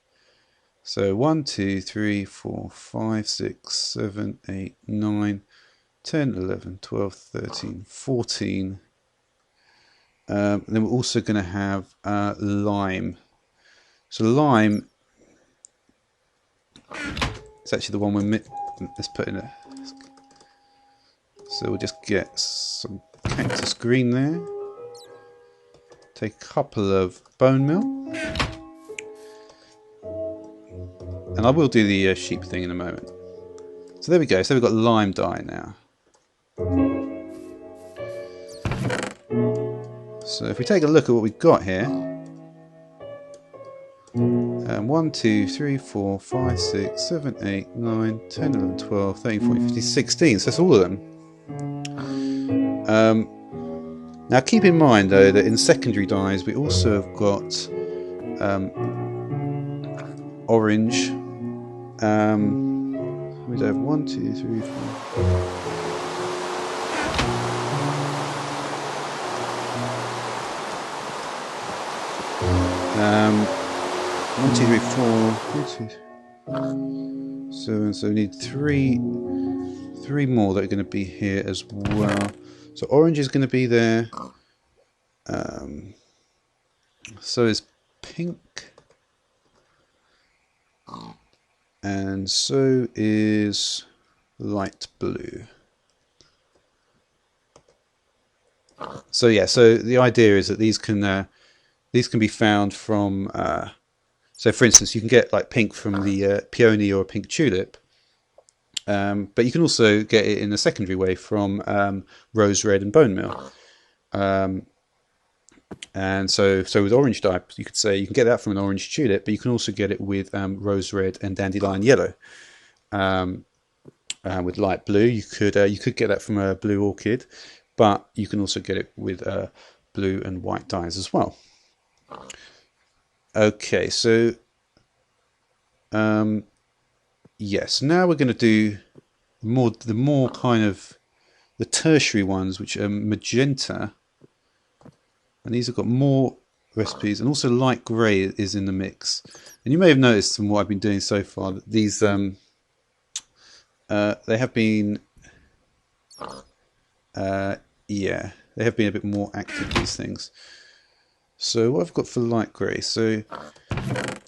So 1, 2, 3, 4, 5, 6, 7, 8, 9, 10, 11, 12, 13, 14. Then we're also going to have lime. So lime is actually the one let's put in it. So we'll just get some cactus green there. Take a couple of bone meal. And I will do the sheep thing in a moment. So there we go. So we've got lime dye now. So if we take a look at what we've got here. 1, 2, 3, 4, 5, 6, 7, 8, 9, 10, 11, 12, 13, 14, 15, 16. So that's all of them. Now keep in mind though that in secondary dyes we also have got orange. We have 1, 2, 3, 4. 1, 2, 3, 4. 1, 2, 7. So we need three more that are going to be here as well. So orange is going to be there. So is pink. And so is light blue. So yeah, so the idea is that these can be found from. So for instance, you can get like pink from the peony or a pink tulip, but you can also get it in a secondary way from rose red and bone meal. And so with orange dye, you could say you can get that from an orange tulip, but you can also get it with rose red and dandelion yellow. With light blue, you could get that from a blue orchid, but you can also get it with blue and white dyes as well. Okay, so yes, now we're going to do the more kind of the tertiary ones, which are magenta, and these have got more recipes, and also light grey is in the mix. And you may have noticed from what I've been doing so far that these they have been they have been a bit more active, these things. So what I've got for light grey, so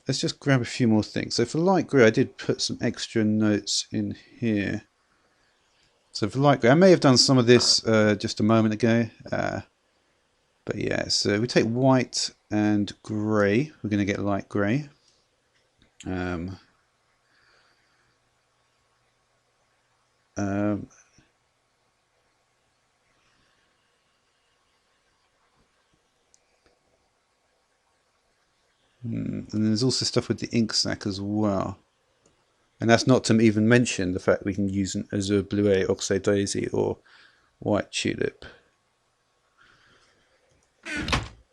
let's just grab a few more things. So for light grey I did put some extra notes in here. So for light grey, I may have done some of this just a moment ago, but yeah, so we take white and grey, we're going to get light grey. And then there's also stuff with the ink sac as well. And that's not to even mention the fact we can use an Azure Bluet, Oxide Daisy, or White Tulip.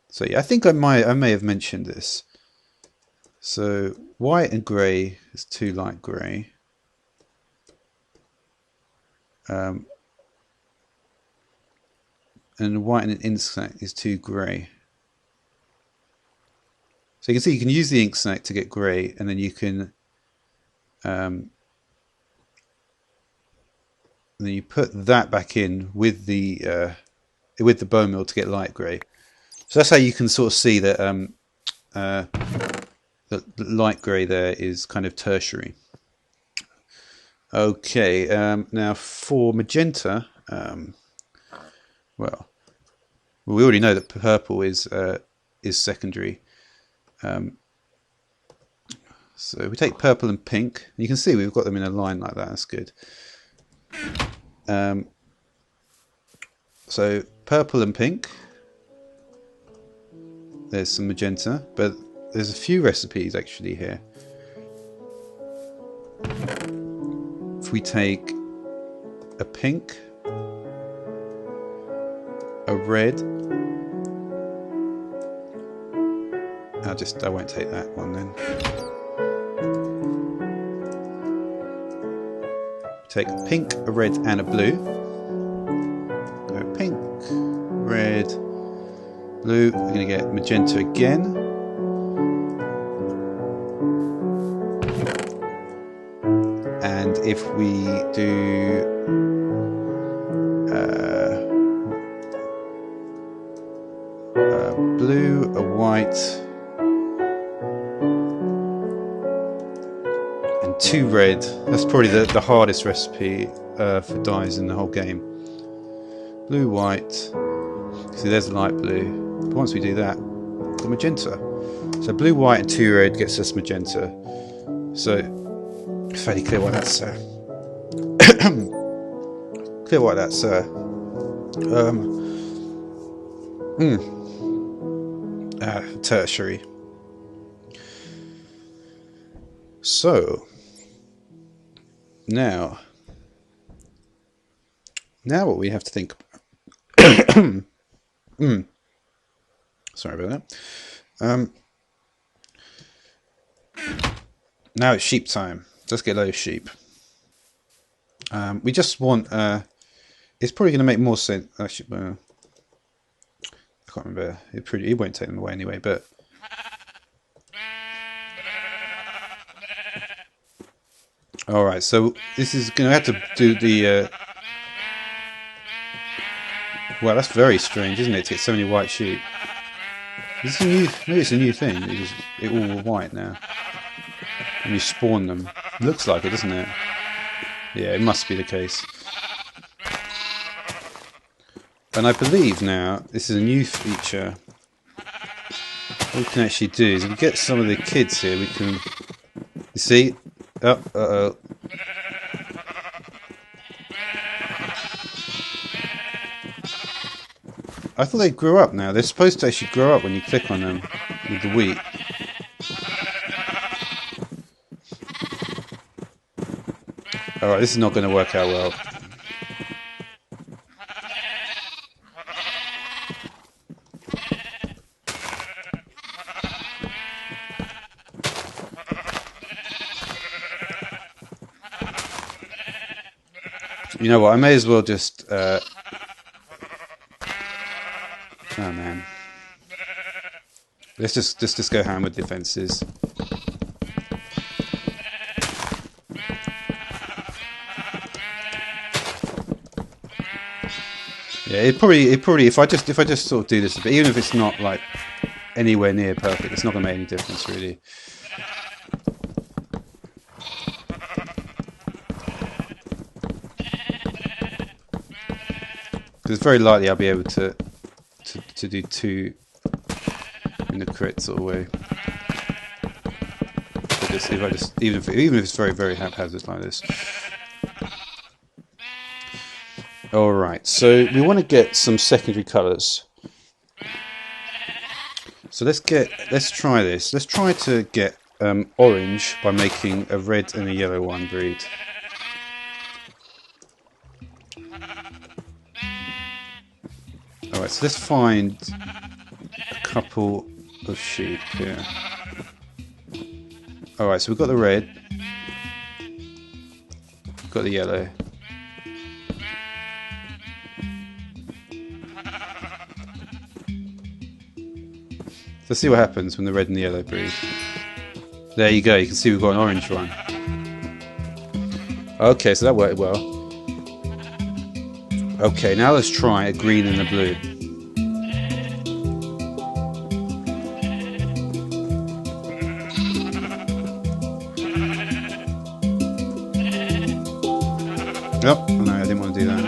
So yeah, I think I may have mentioned this. So white and grey is too light grey. And white and an ink sac is too grey. So you can see you can use the ink sac to get grey, and then you can and then you put that back in with the bone meal to get light grey. So that's how you can sort of see that the light grey there is kind of tertiary. Okay, now for magenta, well, we already know that purple is secondary. So we take purple and pink. You can see we've got them in a line like that. That's good. So purple and pink. There's some magenta, but there's a few recipes actually here. If we take a pink, a red, I won't take that one then. Take a pink, a red, and a blue. Go pink, red, blue. We're going to get magenta again. And if we do blue, a white, and 2 red, that's probably the hardest recipe for dyes in the whole game. Blue, white, see there's the light blue, but once we do that, the magenta. So blue, white and 2 red gets us magenta. So it's fairly clear why that's tertiary. So now what we have to think about sorry about that. Now it's sheep time. Let's get those sheep. We just want it's probably going to make more sense actually. I can't remember. It won't take them away anyway, but alright, so this is going to have to do the well, that's very strange, isn't it, to get so many white sheep? Is this a new, maybe it's a new thing, it all white now. And you spawn them. Looks like it, doesn't it? Yeah, it must be the case. And I believe now, this is a new feature. What we can actually do is if we get some of the kids here, we can... You see? Uh-oh. I thought they grew up now. They're supposed to actually grow up when you click on them with the wheat. Alright, this is not going to work out well. You know what, I may as well just... oh man. Let's just go ham with defences. Yeah, it probably if I just sort of do this a bit, even if it's not like anywhere near perfect. It's not going to make any difference, really. Because it's very likely I'll be able to do 2 in the correct sort of way. But just, if I just, even if it's very, very haphazard like this. Alright, so we want to get some secondary colours. So let's try this. Let's try to get orange by making a red and a yellow one breed. Alright, so let's find a couple of sheep here. Alright, so we've got the red. We've got the yellow. Let's see what happens when the red and the yellow breed. There you go, you can see we've got an orange one. Okay, so that worked well. Okay, now let's try a green and a blue. Oh, no, I didn't want to do that.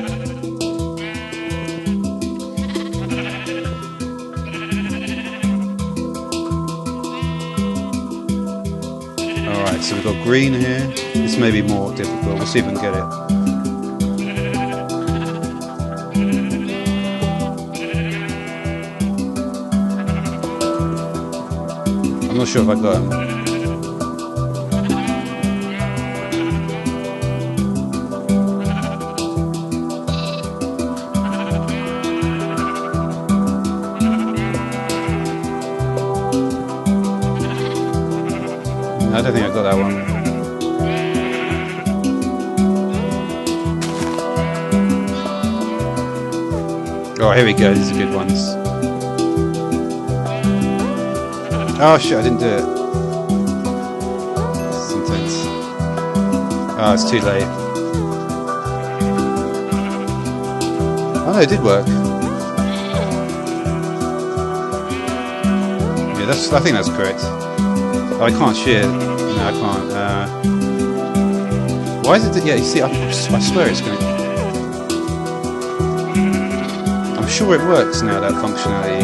Alright, so we've got green here. This may be more difficult. We'll see if we can get it. I'm not sure if I got him. I don't think I got that one. Oh, here we go. These are good ones. Oh shit, I didn't do it. It's intense. Oh, it's too late. Oh no, it did work. Yeah, I think that's correct. Oh, I can't shear. No, I can't. Why is it? Yeah, you see, I swear it's going to. I'm sure it works now, that functionality.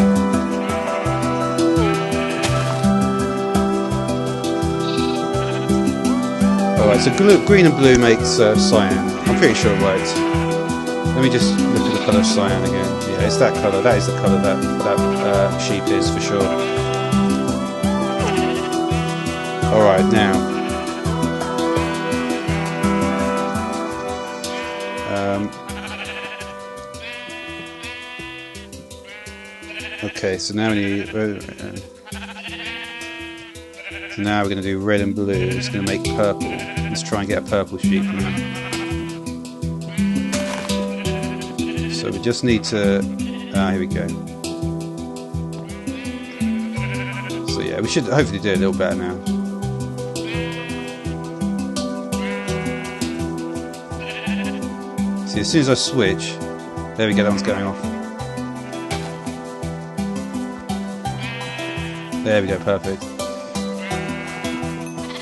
Alright, so green and blue makes cyan. I'm pretty sure it worked. Let me just look at the colour of cyan again. Yeah, it's that colour. That is the colour that sheep is for sure. Alright, now. Okay, so now we need. So now we're going to do red and blue. It's going to make purple. Let's try and get a purple sheep now. So we just need to. Here we go. So yeah, we should hopefully do it a little better now. See, as soon as I switch, there we go, that one's going off. There we go, perfect.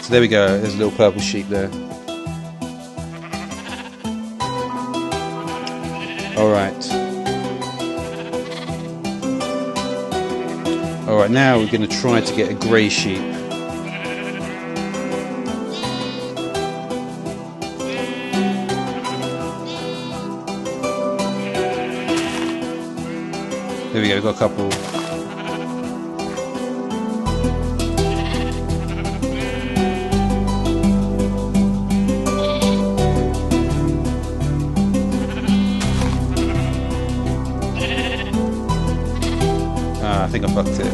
So there we go, there's a little purple sheep there. Alright. Alright, now we're going to try to get a grey sheep. There we go, we've got a couple. I think I fucked it.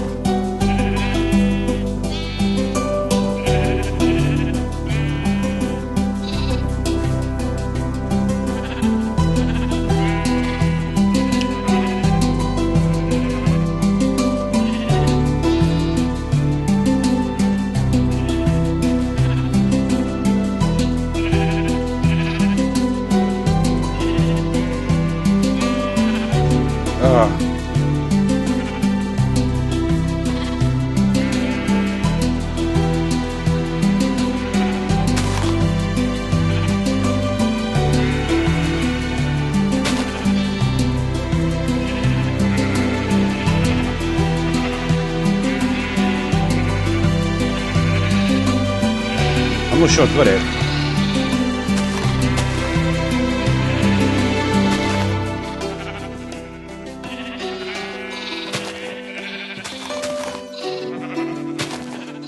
I'm not sure I've got it.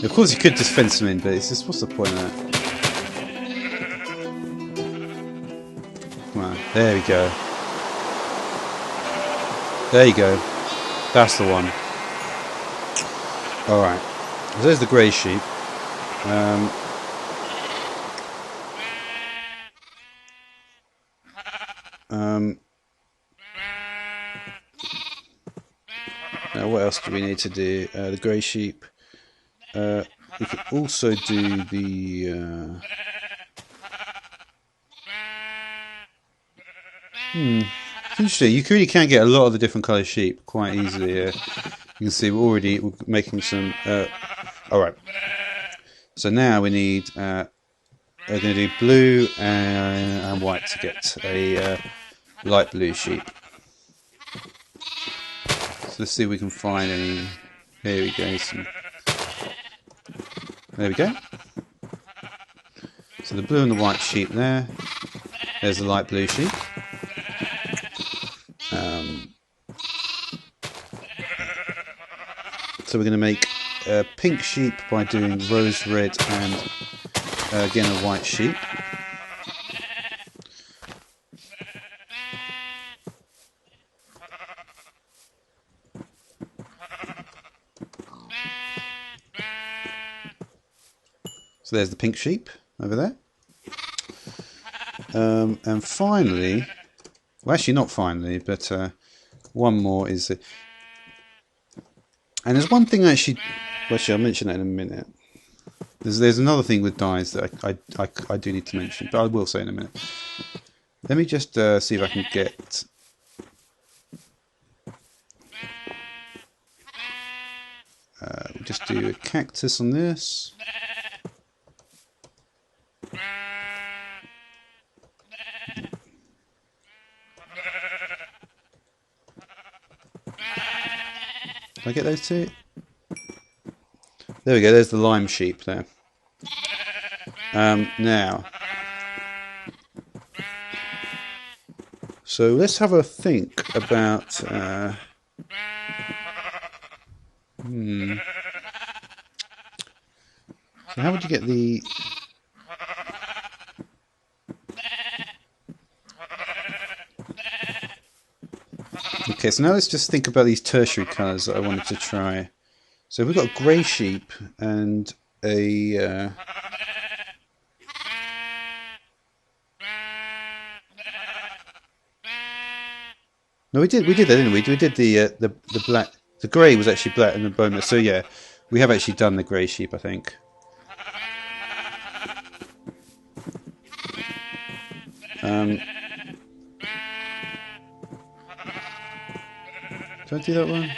Of course you could just fence them in, but it's just, what's the point of that? Come on, there we go. There you go. That's the one. Alright. So there's the grey sheep. Now what else do we need to do? The grey sheep. We could also do the interesting. You really can get a lot of the different colour sheep quite easily. You can see we're making some. All right. So now we need. We're going to do blue and white to get a light blue sheep. So let's see if we can find any. Here we go. There we go. So the blue and the white sheep there. There's the light blue sheep. So we're going to make a pink sheep by doing rose red and again a white sheep. So there's the pink sheep over there. And finally, well actually not finally, but one more is... and there's one thing actually I'll mention that in a minute. There's another thing with dyes that I do need to mention, but I will say in a minute. Let me just see if I can get... we'll just do a cactus on this. Can I get those two? There we go, there's the lime sheep there. Now, so let's have a think about so how would you get the... Okay, so now let's just think about these tertiary colours that I wanted to try. So we've got a grey sheep and a... No, we did that, didn't we? We did the black... The grey was actually black and the bone... So yeah, we have actually done the grey sheep, I think. Did I do that one?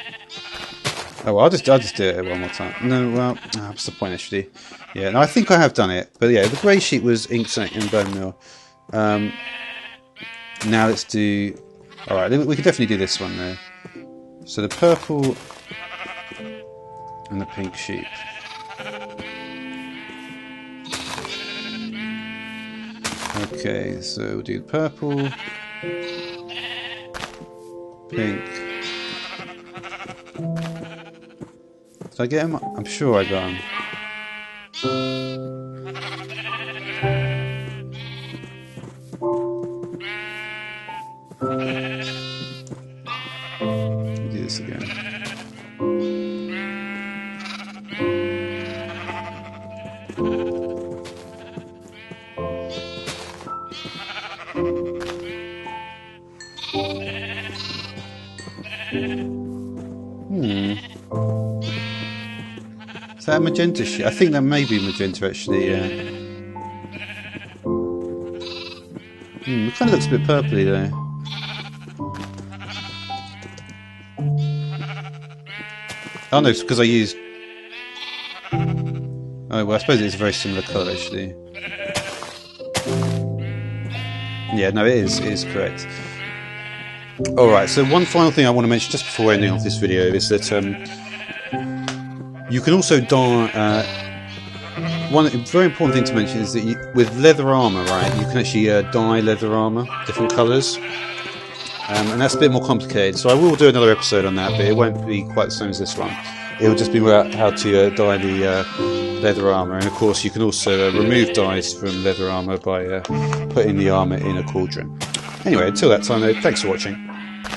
Oh, well, I'll just do it one more time. No, well, what's the point actually? Yeah, no, I think I have done it. But yeah, the grey sheep was Inksac and bone meal. Now let's do... Alright, we can definitely do this one though. So the purple and the pink sheep. Okay, so we'll do purple, pink. Did I get him? I'm sure I got him. Let me do this again. Is that a magenta sheet? I think that may be magenta actually, yeah. It kind of looks a bit purpley though. Oh no, it's because I used... Oh well, I suppose it's a very similar colour actually. Yeah, no, it is correct. Alright, so one final thing I want to mention just before ending off this video is that you can also dye one very important thing to mention is that with leather armour, right, you can actually dye leather armour different colours. And that's a bit more complicated, so I will do another episode on that, but it won't be quite the same as this one. It will just be about how to dye the leather armour, and of course you can also remove dyes from leather armour by putting the armour in a cauldron. Anyway, until that time though, thanks for watching.